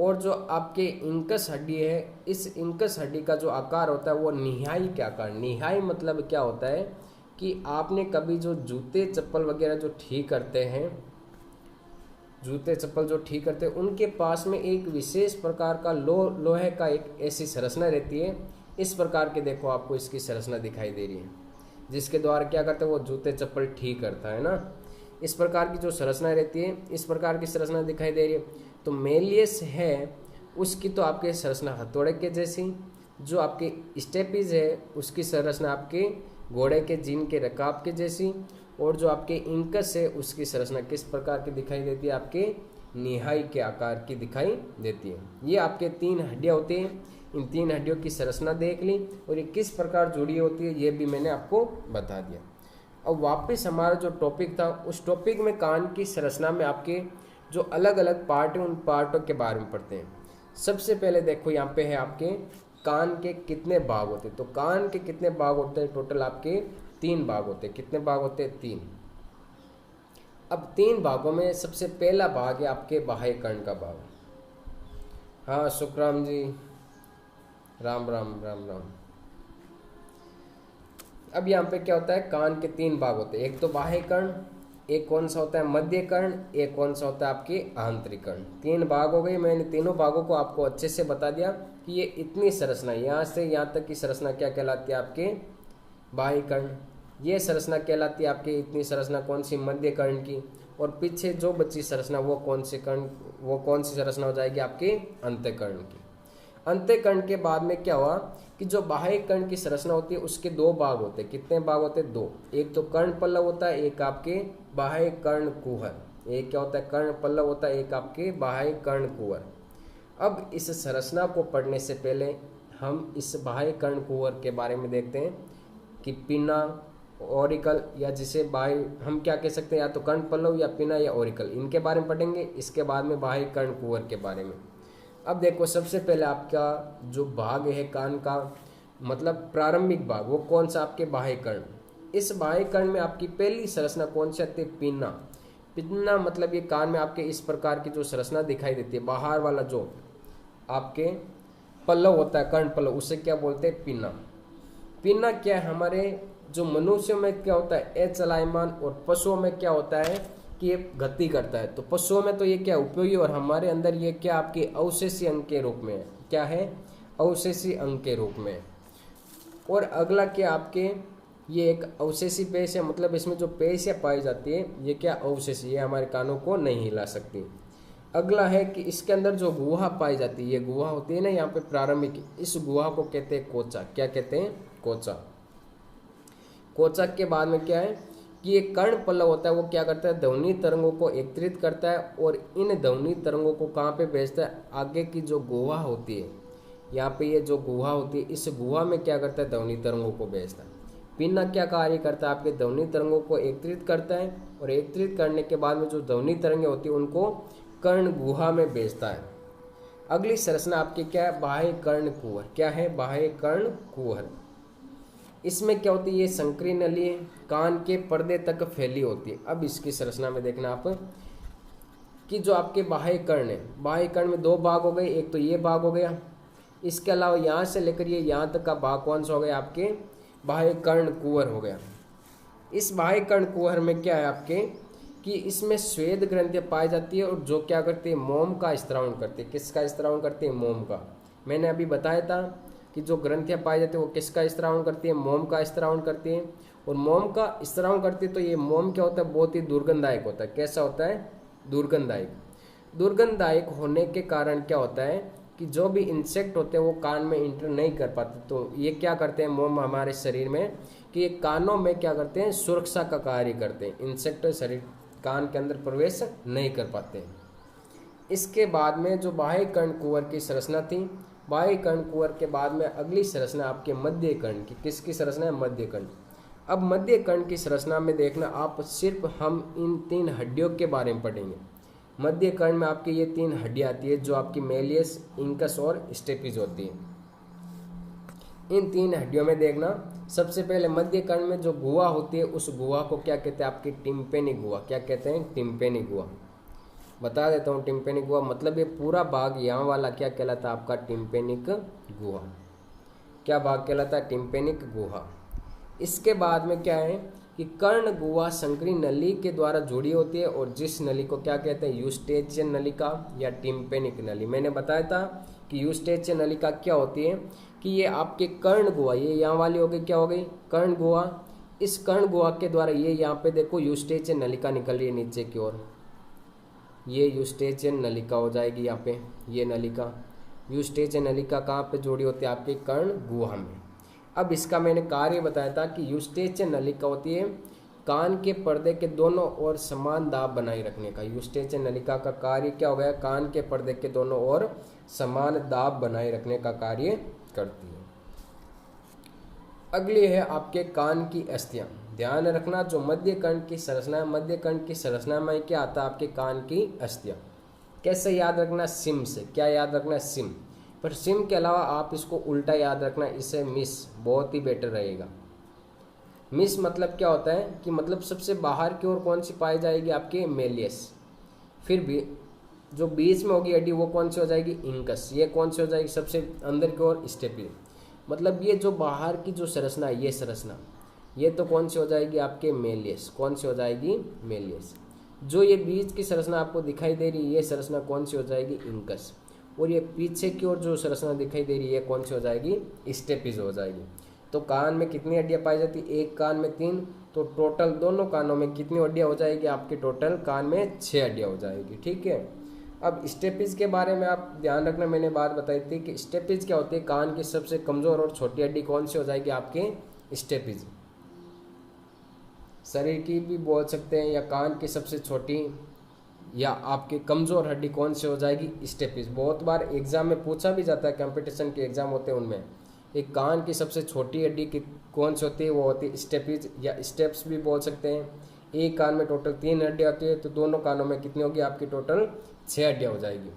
और जो आपके इंकस हड्डी है, इस इंकस हड्डी का जो आकार होता है वो निहाई के आकार। निहाई मतलब क्या होता है कि आपने कभी जो जूते चप्पल वगैरह जो ठीक करते हैं, जूते चप्पल जो ठीक करते हैं, उनके पास में एक विशेष प्रकार का लोहे का एक ऐसी संरचना रहती है। इस प्रकार के देखो आपको इसकी संरचना दिखाई दे रही है, जिसके द्वारा क्या करते हैं, वो जूते चप्पल ठीक करता है ना। इस प्रकार की जो संरचना रहती है, इस प्रकार की संरचना दिखाई दे रही है। तो मेलियस है उसकी तो आपके संरचना हथौड़े के जैसी, जो आपके स्टेपिज है उसकी संरचना आपके घोड़े के जीन के रकाब के जैसी, और जो आपके इंकस है उसकी संरचना किस प्रकार की दिखाई देती है, आपके निहाई के आकार की दिखाई देती है। ये आपके 3 हड्डियाँ होती हैं। इन 3 हड्डियों की संरचना देख ली और ये किस प्रकार जुड़ी होती है ये भी मैंने आपको बता दिया। अब वापस हमारा जो टॉपिक था, उस टॉपिक में कान की संरचना में आपके जो अलग अलग पार्ट हैं उन पार्टों के बारे में पढ़ते हैं। सबसे पहले देखो यहाँ पे है आपके कान के कितने भाग होते हैं। तो कान के कितने भाग होते हैं, टोटल आपके 3 भाग होते हैं। कितने भाग होते हैं, 3। अब 3 भागों में सबसे पहला भाग है आपके बाह्य कर्ण का भाग। हाँ सुखराम जी, राम राम राम राम। अब यहाँ पे क्या होता है, कान के 3 भाग होते हैं। एक तो बाह्य कर्ण, एक कौन सा होता है मध्य कर्ण, एक कौन सा होता है आपके आंतरिक कर्ण। 3 भाग हो गए। मैंने तीनों भागों को आपको अच्छे से बता दिया कि ये इतनी संरचना, यहाँ से यहाँ तक की संरचना क्या कहलाती है, आपके बाह्य कर्ण। ये संरचना कहलाती है आपकी इतनी संरचना कौन सी, मध्य कर्ण की। और पीछे जो बची संरचना वो कौन सी संरचना हो जाएगी, आपके अंतःकर्ण की। अंतःकर्ण के बाद में क्या हुआ कि जो बाह्य कर्ण की संरचना होती है उसके 2 भाग होते हैं। कितने भाग होते हैं, 2। एक तो कर्ण पल्लव होता है, एक आपके बाह्य कर्ण कुहर। एक क्या होता है, कर्ण पल्लव होता है, एक आपके बाह्य कर्ण कुहर। अब इस संरचना को पढ़ने से पहले हम इस बाह्य कर्ण कुहर के बारे में देखते हैं कि पिना, ओरिकल, या जिसे बाह्य हम क्या कह सकते हैं, या तो कर्ण पल्लव या पिना या ओरिकल, इनके बारे में पढ़ेंगे। इसके बाद में बाह्य कर्ण कुहर के बारे में। अब देखो सबसे पहले आपका जो भाग है कान का, मतलब प्रारंभिक भाग, वो कौन सा, आपके बाह्य कर्ण। इस बाह्य कर्ण में आपकी पहली संरचना कौन सी आती है, पिन्ना। पिन्ना मतलब ये कान में आपके इस प्रकार की जो संरचना दिखाई देती है, बाहर वाला जो आपके पल्लव होता है, कर्ण पल्लव, उसे क्या बोलते हैं, पिन्ना। पिन्ना क्या है, हमारे जो मनुष्यों में क्या होता है, अचलायमान, और पशुओं में क्या होता है कि ये गति करता है। तो पशुओं में तो ये क्या उपयोगी, और हमारे अंदर ये क्या आपके अवशेषी अंग के रूप में है। क्या है, अवशेषी अंग के रूप में। और अगला क्या आपके, ये एक अवशेषी पेश है, मतलब इसमें जो पेशियाँ पाई जाती है ये क्या, अवशेषी, ये हमारे कानों को नहीं हिला सकती। अगला है कि इसके अंदर जो गुहा पाई जाती है, ये गुहा होती है ना यहाँ पे प्रारंभिक, इस गुहा को कहते हैं कोचा। क्या कहते हैं? कोचा। कोचा के बाद में क्या है कि ये कर्ण पल्लव होता है, वो क्या करता है, ध्वनि तरंगों को एकत्रित करता है और इन ध्वनि तरंगों को कहाँ पे भेजता है, आगे की जो गुहा होती है, यहाँ पे ये जो गुहा होती है, इस गुहा में क्या करता है, ध्वनि तरंगों को भेजता है। पिन्ना क्या कार्य करता है, आपके ध्वनि तरंगों को एकत्रित करता है और एकत्रित करने के बाद में जो ध्वनि तरंगें होती है उनको कर्ण गुहा में भेजता है। अगली संरचना आपकी क्या है, बाह्य कर्ण कुहर। क्या है? बाह्य कर्ण कुहर। इसमें क्या होती है, ये संकरी नली कान के पर्दे तक फैली होती है। अब इसकी संरचना में देखना आप कि जो आपके बाह्य कर्ण है, बाह्य कर्ण में दो भाग हो गए, एक तो ये भाग हो गया, इसके अलावा यहाँ से लेकर ये यहाँ तक का भाग कौन सा हो गया, आपके बाह्य कर्ण कुहर हो गया। इस बाह्य कर्ण कुहर में क्या है आपके कि इसमें श्वेत ग्रंथियाँ पाई जाती है और जो क्या करती है, मोम का स्त्रावन करती है। किसका स्त्रावन करती है? मोम का। मैंने अभी बताया था कि जो ग्रंथियाँ पाई जाती है वो किसका स्त्रावन करती है, मोम का स्त्रावन करती है। और मोम का स्त्रावन करती है तो ये मोम क्या होता है, बहुत ही दुर्गंधदायक होता है। कैसा होता है? दुर्गंधदायक। दुर्गंधदायक होने के कारण क्या होता है कि जो भी इंसेक्ट होते हैं वो कान में इंटर नहीं कर पाते। तो ये क्या करते हैं मोम हमारे शरीर में कि ये कानों में क्या करते हैं, सुरक्षा का कार्य करते हैं। इंसेक्ट शरीर कान के अंदर प्रवेश नहीं कर पाते। इसके बाद में जो बाह्य कर्ण कुहर की संरचना थी, बाह्य कर्ण कुहर के बाद में अगली संरचना आपके मध्य कर्ण की। किसकी संरचना है? मध्य कर्ण। अब मध्य कर्ण की संरचना में देखना आप, सिर्फ हम इन तीन हड्डियों के बारे में पढ़ेंगे। मध्य कर्ण में आपकी ये तीन हड्डियाँ आती है जो आपकी मेलियस, इंकस और स्टेपिज होती है। इन तीन हड्डियों में देखना, सबसे पहले मध्य कर्ण में जो गुहा होती है उस गुहा को क्या कहते हैं, आपकी टिम्पेनिक गुहा। क्या कहते हैं? टिम्पेनिक गुहा। बता देता हूँ, टिम्पेनिक गुहा मतलब ये पूरा भाग यहाँ वाला क्या कहलाता है, आपका टिम्पेनिक गुहा। क्या भाग कहलाता है? टिम्पेनिक गुहा। इसके बाद में क्या है कि कर्ण गुहा संकरी नली के द्वारा जुड़ी होती है और जिस नली को क्या कहते हैं, यूस्टेचियन नलिका या टिम्पेनिक नली। मैंने बताया था कि यूस्टेचियन नलिका क्या होती है कि ये आपके कर्ण गुहा, ये यहाँ वाली हो गई, क्या हो गई, कर्ण गुहा। इस कर्ण गुहा के द्वारा ये यहाँ पे देखो यूस्टेचियन नलिका निकल रही है नीचे की ओर, ये यूस्टेचियन नलिका हो जाएगी यहाँ पे। ये नलिका, यूस्टेचियन नलिका कहाँ पे जोड़ी होती है, आपके कर्ण गुहा में। अब इसका मैंने कार्य बताया था कि यूस्टेचियन नलिका होती है कान के पर्दे के दोनों ओर समान दाब बनाए रखने का। यूस्टेचियन नलिका का कार्य क्या हो गया, कान के पर्दे के दोनों ओर समान दाब बनाए रखने का कार्य करती है। अगली है आपके कान की अस्थियां। ध्यान रखना, जो मध्य कर्ण की संरचना है, मध्य कर्ण की संरचना में क्या आता है, आपके कान की अस्थियां। कैसे याद रखना? सिम से। क्या याद रखना? सिम। पर सिम के अलावा आप इसको उल्टा याद रखना, इसे मिस, बहुत ही बेटर रहेगा। मिस मतलब क्या होता है कि मतलब सबसे बाहर की ओर कौन सी पाई जाएगी, आपके मेलियस। फिर भी जो बीच में होगी हड्डी वो कौन सी हो जाएगी, इंकस। ये कौन सी हो जाएगी, सबसे अंदर की ओर स्टेपिज। मतलब ये जो बाहर की जो संरचना है, ये संरचना, ये तो कौन सी हो जाएगी, आपके मेलियस। कौन सी हो जाएगी, मेलियस। जो ये बीच की संरचना आपको दिखाई दे रही है, ये संरचना कौन सी हो जाएगी, इंकस। और ये पीछे की ओर जो संरचना दिखाई दे रही है कौन सी हो जाएगी, स्टेपिज हो जाएगी। तो कान में कितनी हड्डियां पाई जाती है, एक कान में 3, तो टोटल दोनों कानों में कितनी हड्डियां हो जाएगी, आपके टोटल कान में 6 हड्डियां हो जाएगी। ठीक है। अब स्टेपिज के बारे में आप ध्यान रखना, मैंने बात बताई थी कि स्टेपिज क्या होती है, कान की सबसे कमजोर और छोटी हड्डी कौन सी हो जाएगी, आपके स्टेपिज। शरीर की भी बोल सकते हैं, या कान की सबसे छोटी या आपकी कमज़ोर हड्डी कौन सी हो जाएगी, स्टेपिज। बहुत बार एग्जाम में पूछा भी जाता है, कंपटीशन के एग्जाम होते हैं उनमें, एक कान की सबसे छोटी हड्डी की कौन सी होती है, वो होती है स्टेपिज या स्टेप्स भी बोल सकते हैं। एक कान में टोटल 3 हड्डियाँ होती है, तो दोनों कानों में कितनी होगी, आपकी टोटल 6 हड्डियाँ हो जाएगी।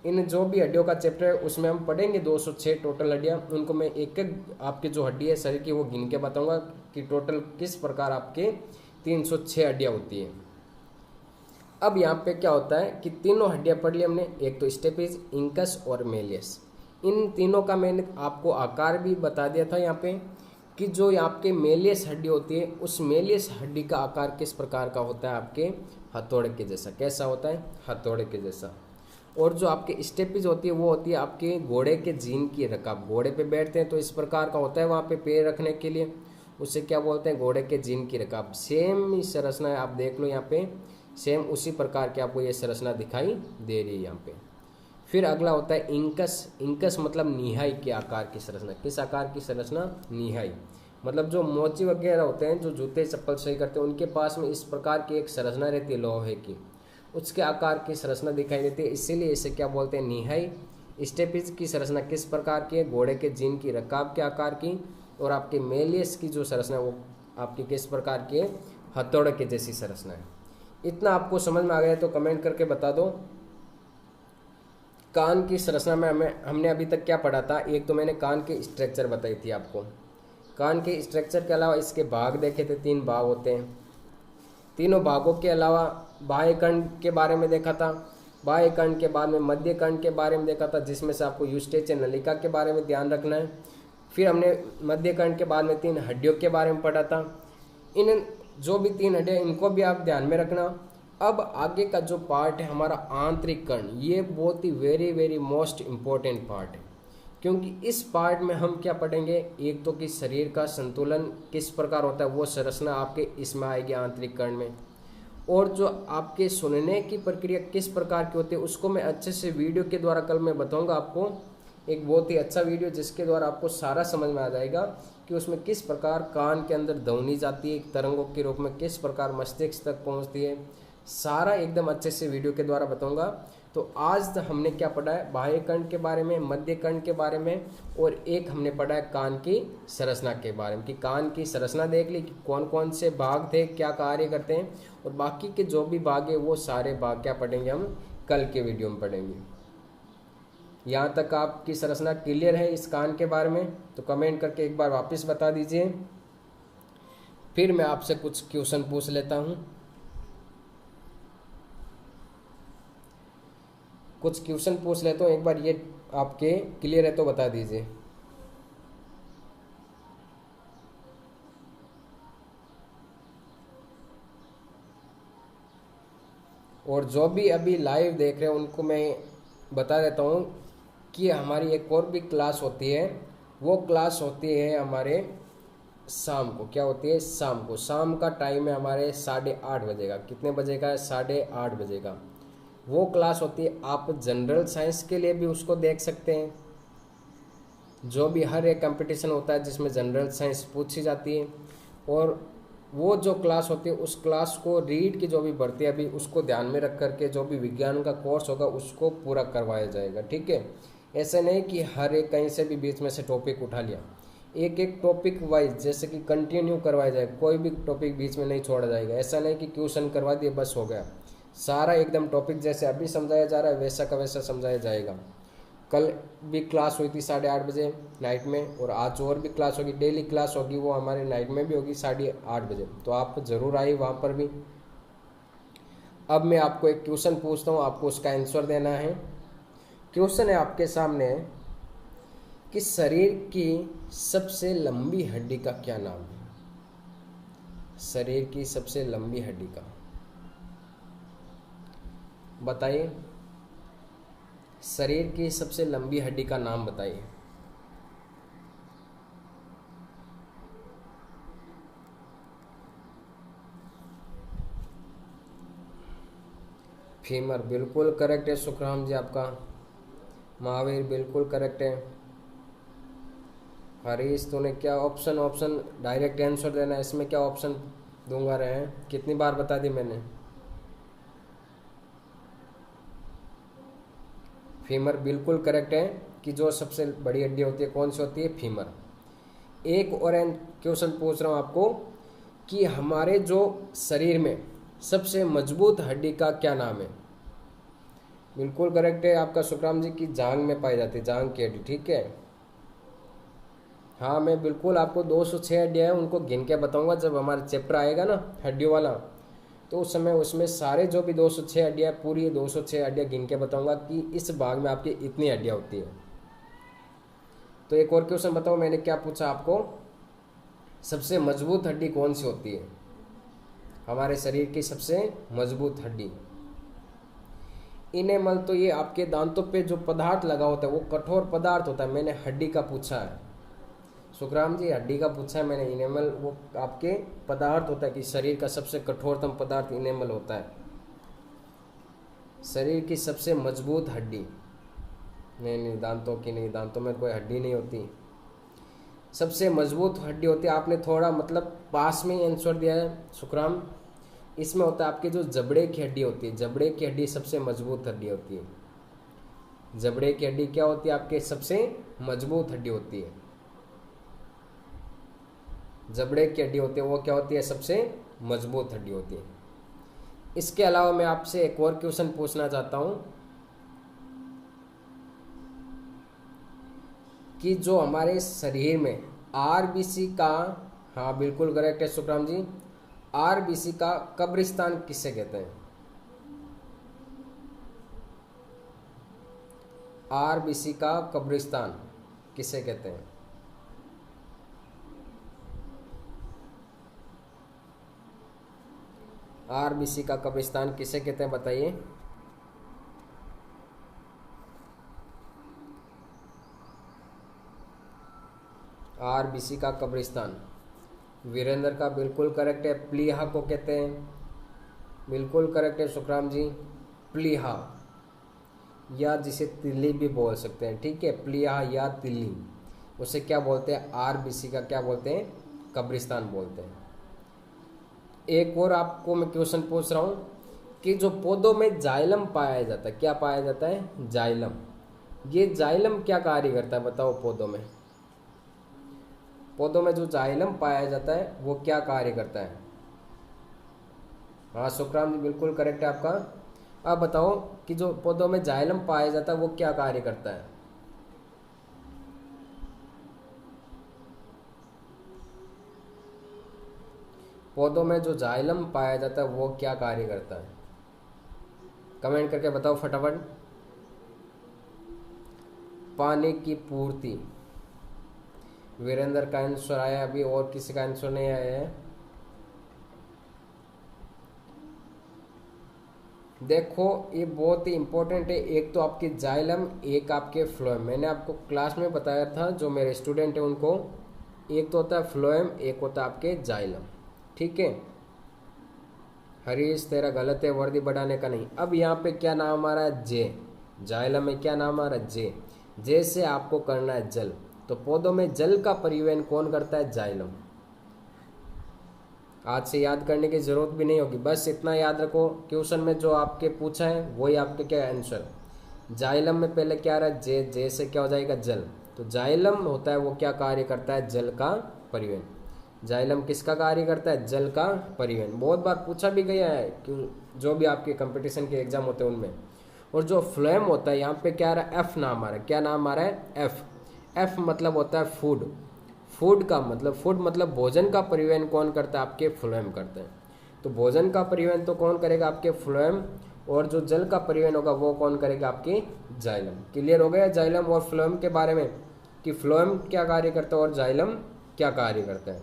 इन जो भी हड्डियों का चैप्टर है उसमें हम पढ़ेंगे 206 टोटल हड्डियाँ। उनको मैं एक एक आपकी जो हड्डी है शरीर की वो गिन के बताऊँगा कि टोटल किस प्रकार आपके 306 हड्डियाँ होती है। अब यहाँ पे क्या होता है कि तीनों हड्डियाँ पढ़ ली हमने, एक तो स्टेपिज, इंकस और मेलियस। इन तीनों का मैंने आपको आकार भी बता दिया था यहाँ पे कि जो आपके मेलियस हड्डी होती है उस मेलियस हड्डी का आकार किस प्रकार का होता है, आपके हथौड़े के जैसा। कैसा होता है, हथौड़े के जैसा। और जो आपके स्टेपिज होती है वो होती है आपके घोड़े के जीन की रकाब। घोड़े पे बैठते हैं तो इस प्रकार का होता है वहाँ पे पैर रखने के लिए, उसे क्या बोलते हैं, घोड़े के जीन की रकाब। सेम ही संरचना है, आप देख लो यहाँ पे सेम उसी प्रकार की आपको ये संरचना दिखाई दे रही है यहाँ पे। फिर अगला होता है इंकस। इंकस मतलब निहाई के आकार की संरचना। किस आकार की संरचना? निहाई। मतलब जो मोची वगैरह होते हैं, जो जूते चप्पल सही करते हैं, उनके पास में इस प्रकार की एक संरचना रहती है लोहे की, उसके आकार की संरचना दिखाई देती है, इसीलिए इसे क्या बोलते हैं? निहाई। स्टेपिज की संरचना किस प्रकार की है? घोड़े के जीन की रकाब के आकार की। और आपके मेलियस की जो संरचना है वो आपकी किस प्रकार की है? हथौड़े के जैसी संरचना है। इतना आपको समझ में आ गया तो कमेंट करके बता दो। कान की संरचना में हमने अभी तक क्या पढ़ा था? एक तो मैंने कान के स्ट्रक्चर बताई थी आपको। कान के स्ट्रक्चर के अलावा इसके भाग देखे थे, 3 भाग होते हैं। तीनों भागों के अलावा बाह्य कर्ण के बारे में देखा था। बाह्य कर्ण के बाद में मध्य कर्ण के बारे में देखा था, जिसमें से आपको यूस्टेचियन नलिका के बारे में ध्यान रखना है। फिर हमने मध्य कर्ण के बाद में 3 हड्डियों के बारे में पढ़ा था। इन जो भी 3 हड्डियाँ, इनको भी आप ध्यान में रखना। अब आगे का जो पार्ट है हमारा आंतरिक कर्ण, ये बहुत ही वेरी मोस्ट इम्पोर्टेंट पार्ट है, क्योंकि इस पार्ट में हम क्या पढ़ेंगे? एक तो कि शरीर का संतुलन किस प्रकार होता है, वो संरचना आपके इसमें आएगी आंतरिक कर्ण में। और जो आपके सुनने की प्रक्रिया किस प्रकार की होती है उसको मैं अच्छे से वीडियो के द्वारा कल मैं बताऊंगा आपको, एक बहुत ही अच्छा वीडियो जिसके द्वारा आपको सारा समझ में आ जाएगा कि उसमें किस प्रकार कान के अंदर ध्वनि जाती है तरंगों के रूप में, किस प्रकार मस्तिष्क तक पहुंचती है, सारा एकदम अच्छे से वीडियो के द्वारा बताऊंगा। तो आज हमने क्या पढ़ा है? बाह्य कर्ण के बारे में, मध्य कर्ण के बारे में, और एक हमने पढ़ा है कान की संरचना के बारे में, कि कान की संरचना देख ली कि कौन कौन से भाग थे, क्या कार्य करते हैं, और बाकी के जो भी भाग है वो सारे भाग क्या पढ़ेंगे हम कल के वीडियो में पढ़ेंगे। यहाँ तक आपकी संरचना क्लियर है इस कान के बारे में? तो कमेंट करके एक बार वापस बता दीजिए, फिर मैं आपसे कुछ क्वेश्चन पूछ लेता हूँ। कुछ क्वेश्चन पूछ लेता हूँ, एक बार ये आपके क्लियर है तो बता दीजिए। और जो भी अभी लाइव देख रहे हैं उनको मैं बता देता हूँ कि हमारी एक और भी क्लास होती है, वो क्लास होती है हमारे शाम को। क्या होती है? शाम को। शाम का टाइम है हमारे 8:30 बजे का। कितने बजे का है? 8:30 बजे का। वो क्लास होती है, आप जनरल साइंस के लिए भी उसको देख सकते हैं। जो भी हर एक कंपटीशन होता है जिसमें जनरल साइंस पूछी जाती है, और वो जो क्लास होती है उस क्लास को रीड की जो भी भर्ती है अभी उसको ध्यान में रख करके जो भी विज्ञान का कोर्स होगा उसको पूरा करवाया जाएगा। ठीक है? ऐसे नहीं कि हर एक कहीं से भी बीच में से टॉपिक उठा लिया, एक एक टॉपिक वाइज जैसे कि कंटिन्यू करवाया जाए, कोई भी टॉपिक बीच में नहीं छोड़ा जाएगा। ऐसा नहीं कि क्वेश्चन करवा दिए बस हो गया, सारा एकदम टॉपिक जैसे अभी समझाया जा रहा है वैसा का वैसा समझाया जाएगा। कल भी क्लास हुई थी 8:30 बजे नाइट में, और आज और भी क्लास होगी, डेली क्लास होगी, वो हमारे नाइट में भी होगी 8:30 बजे। तो आप ज़रूर आइए वहाँ पर भी। अब मैं आपको एक क्वेश्चन पूछता हूँ, आपको उसका आंसर देना है। क्वेश्चन है आपके सामने कि शरीर की सबसे लंबी हड्डी का क्या नाम है? शरीर की सबसे लंबी हड्डी का बताइए। शरीर की सबसे लंबी हड्डी का नाम बताइए। फीमर बिल्कुल करेक्ट है सुखराम जी आपका। महावीर बिल्कुल करेक्ट है। हरीश तूने क्या ऑप्शन डायरेक्ट आंसर देना है, इसमें क्या ऑप्शन दूंगा रहे हैं? कितनी बार बता दी मैंने? फीमर बिल्कुल करेक्ट है कि जो सबसे बड़ी हड्डी होती है कौन सी होती है? फीमर। एक और क्वेश्चन पूछ रहा हूँ आपको कि हमारे जो शरीर में सबसे मजबूत हड्डी का क्या नाम है? बिल्कुल करेक्ट है आपका सुखराम जी की जांघ में पाई जाती है, जांघ की हड्डी। ठीक है? हाँ, मैं बिल्कुल आपको 206 हड्डियाँ हैं उनको गिन के बताऊंगा जब हमारा चैप्टर आएगा ना हड्डियों वाला, तो उस समय उसमें सारे जो भी 206 हड्डियाँ पूरी 206 हड्डियाँ गिन के बताऊंगा कि इस भाग में आपकी इतनी हड्डियाँ होती है। तो एक और क्वेश्चन बताओ, मैंने क्या पूछा आपको? सबसे मजबूत हड्डी कौन सी होती है? हमारे शरीर की सबसे मजबूत हड्डी इनेमल। तो ये आपके दांतों पे जो पदार्थ लगा होता है वो कठोर पदार्थ होता है। मैंने हड्डी का पूछा है सुखराम जी, हड्डी का पूछा है मैंने। इनेमल वो आपके पदार्थ होता है कि शरीर का सबसे कठोरतम पदार्थ इनेमल होता है। शरीर की सबसे मजबूत हड्डी, नहीं, दांतों की नहीं, दांतों में कोई हड्डी नहीं होती। सबसे मजबूत हड्डी होती है, आपने थोड़ा मतलब पास में ही आंसर दिया है सुखराम। इसमें होता है आपके जो जबड़े की हड्डी होती है, जबड़े की हड्डी सबसे मजबूत हड्डी होती है। जबड़े की हड्डी क्या होती है आपके, सबसे मजबूत हड्डी होती है। जबड़े की हड्डी होती है वो क्या होती है, सबसे मजबूत हड्डी होती है। इसके अलावा मैं आपसे एक और क्वेश्चन पूछना चाहता हूं कि जो हमारे शरीर में आरबीसी का, हाँ बिल्कुल करेक्ट है सुखराम जी, आरबीसी का कब्रिस्तान किसे कहते हैं? आरबीसी का कब्रिस्तान किसे कहते हैं? आरबीसी का कब्रिस्तान किसे कहते हैं बताइए। आरबीसी का कब्रिस्तान, वीरेंद्र का बिल्कुल करेक्ट है, प्लीहा को कहते हैं। बिल्कुल करेक्ट है सुखराम जी, प्लीहा, या जिसे तिल्ली भी बोल सकते हैं, ठीक है, प्लीहा या तिल्ली, उसे क्या बोलते हैं, आरबीसी का क्या बोलते हैं, कब्रिस्तान बोलते हैं। एक और आपको मैं क्वेश्चन पूछ रहा हूं कि जो पौधों में जाइलम पाया जाता है, क्या पाया जाता है, जाइलम, ये जाइलम क्या कार्य करता है बताओ। पौधों में जो जाइलम पाया जाता है वो क्या कार्य करता है? हाँ सुखराम जी बिल्कुल करेक्ट है आपका। अब बताओ कि जो पौधों में जाइलम पाया जाता है वो क्या कार्य करता है? पौधों में जो जाइलम पाया जाता है वो क्या कार्य करता है? कमेंट करके बताओ फटाफट। पानी की पूर्ति, वीरेंद्र का आंसर आया, अभी और किसी का आंसर नहीं आया है। देखो ये बहुत ही इंपॉर्टेंट है, एक तो आपकी जाइलम, एक आपके फ्लोएम। मैंने आपको क्लास में बताया था, जो मेरे स्टूडेंट है उनको, एक तो होता है फ्लोएम, एक होता है आपके जाइलम, ठीक है। हरीश तेरा गलत है, वर्दी बढ़ाने का नहीं। अब यहाँ पे क्या नाम आ रहा है, जे, जाइलम में क्या नाम आ रहा है, जे, जे से आपको करना है जल। तो पौधों में जल का परिवहन कौन करता है, जाइलम। आज से याद करने की जरूरत भी नहीं होगी, बस इतना याद रखो, क्वेश्चन में जो आपके पूछा है वही आपके क्या आंसर। जाइलम में पहले क्या रहा है, जे, जे से क्या हो जाएगा, जल। तो जाइलम होता है वो क्या कार्य करता है, जल का परिवहन। जाइलम किसका कार्य करता है, जल का परिवहन। बहुत बार पूछा भी गया है कि जो भी आपके कंपटीशन के एग्जाम होते हैं उनमें। और जो फ्लोएम होता है, यहाँ पे क्या आ रहा है, एफ नाम आ रहा है, क्या नाम आ रहा है, एफ। एफ मतलब होता है फूड, फूड का मतलब, फूड मतलब भोजन का परिवहन कौन करता है, आपके फ्लोएम करते हैं। तो भोजन का परिवहन तो कौन करेगा, आपके फ्लोएम, और जो जल का परिवहन होगा वो कौन करेगा, आपकी जाइलम। क्लियर हो गया जाइलम और फ्लोएम के बारे में, कि फ्लोएम क्या कार्य करता है और जाइलम क्या कार्य करता है,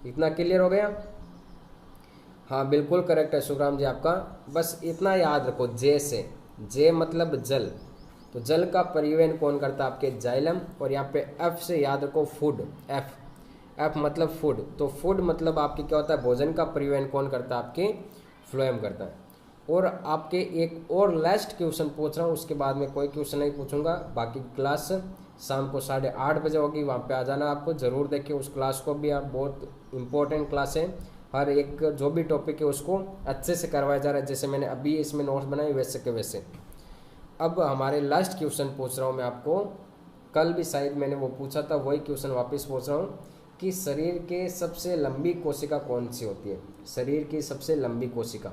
इतना क्लियर हो गया। हाँ बिल्कुल करेक्ट है सुखराम जी आपका। बस इतना याद रखो, जे से, जे मतलब जल, तो जल का परिवहन कौन करता है, आपके जाइलम। और यहाँ पे एफ से याद रखो फूड, एफ, एफ मतलब फूड, तो फूड मतलब आपके क्या होता है, भोजन का परिवहन कौन करता है, आपके फ्लोएम करता है। और आपके एक और लास्ट क्वेश्चन पूछ रहा हूँ, उसके बाद में कोई क्वेश्चन नहीं पूछूंगा। बाकी क्लास शाम को 8:30 बजे होगी, वहाँ पे आ जाना आपको, ज़रूर देखिए उस क्लास को भी, आप बहुत इंपॉर्टेंट क्लास है। हर एक जो भी टॉपिक है उसको अच्छे से करवाया जा रहा है, जैसे मैंने अभी इसमें नोट्स बनाए वैसे के वैसे। अब हमारे लास्ट क्वेश्चन पूछ रहा हूँ मैं आपको, कल भी शायद मैंने वो पूछा था, वही क्वेश्चन वापस पूछ रहा हूँ कि शरीर के सबसे लंबी कोशिका कौन सी होती है, शरीर की सबसे लंबी कोशिका,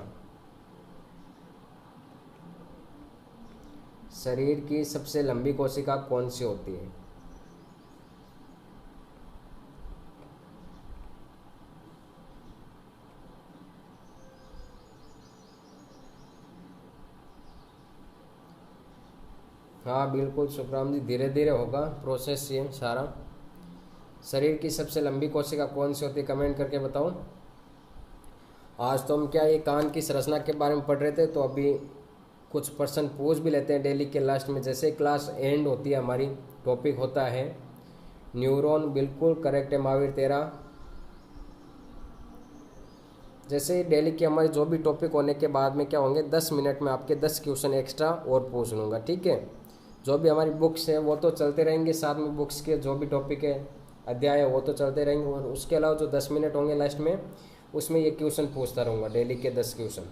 शरीर की सबसे लंबी कोशिका कौन सी होती है। हाँ बिल्कुल सुखराम जी, धीरे धीरे होगा प्रोसेस ये सारा। शरीर की सबसे लंबी कोशिका कौन सी होती है, कमेंट करके बताओ। आज तो हम क्या ये कान की संरचना के बारे में पढ़ रहे थे, तो अभी कुछ प्रश्न पूछ भी लेते हैं डेली के लास्ट में, जैसे क्लास एंड होती है हमारी, टॉपिक होता है न्यूरॉन। बिल्कुल करेक्ट है महावीर तेरा। जैसे डेली के हमारे जो भी टॉपिक होने के बाद में क्या होंगे, 10 मिनट में आपके 10 क्वेश्चन एक्स्ट्रा और पूछ लूँगा, ठीक है। जो भी हमारी बुक्स है वो तो चलते रहेंगे, साथ में बुक्स के जो भी टॉपिक है, अध्याय है, वो तो चलते रहेंगे, और उसके अलावा जो 10 मिनट होंगे लास्ट में, उसमें ये क्वेश्चन पूछता रहूँगा, डेली के 10 क्वेश्चन।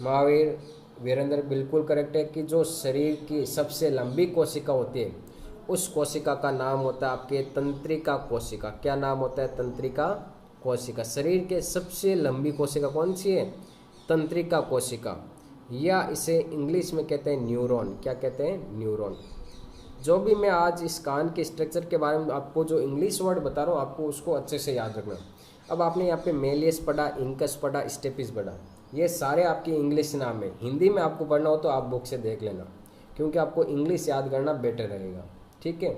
महावीर वीरेंद्र बिल्कुल करेक्ट है कि जो शरीर की सबसे लंबी कोशिका होती है उस कोशिका का नाम होता है आपके तंत्रिका कोशिका। क्या नाम होता है? तंत्रिका कोशिका। शरीर के सबसे लंबी कोशिका कौन सी है? तंत्रिका कोशिका, या इसे इंग्लिश में कहते हैं न्यूरॉन। क्या कहते हैं? न्यूरॉन। जो भी मैं आज इस कान के स्ट्रक्चर के बारे में आपको जो इंग्लिश वर्ड बता रहा हूँ, आपको उसको अच्छे से याद रखना। अब आपने यहाँ पे मेलियस पढ़ा, इंकस पढ़ा, स्टेपिस पढ़ा, ये सारे आपके इंग्लिश नाम है। हिंदी में आपको पढ़ना हो तो आप बुक से देख लेना, क्योंकि आपको इंग्लिश याद करना बेटर रहेगा, ठीक है।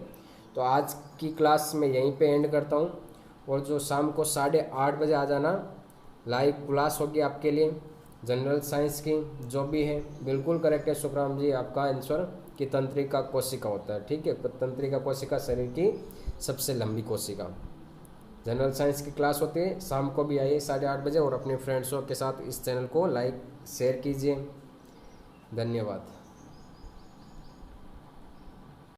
तो आज की क्लास मैं यहीं पे एंड करता हूँ, और जो शाम को 8:30 बजे आ जाना, लाइव क्लास होगी आपके लिए जनरल साइंस की, जो भी है। बिल्कुल करेक्ट है सुखराम जी आपका आंसर कि तंत्रिका कोशिका होता है, ठीक है। तंत्रिका कोशिका शरीर की सबसे लंबी कोशिका। जनरल साइंस की क्लास होती है, शाम को भी आइए 8:30 बजे, और अपने फ्रेंड्सों के साथ इस चैनल को लाइक शेयर कीजिए। धन्यवाद।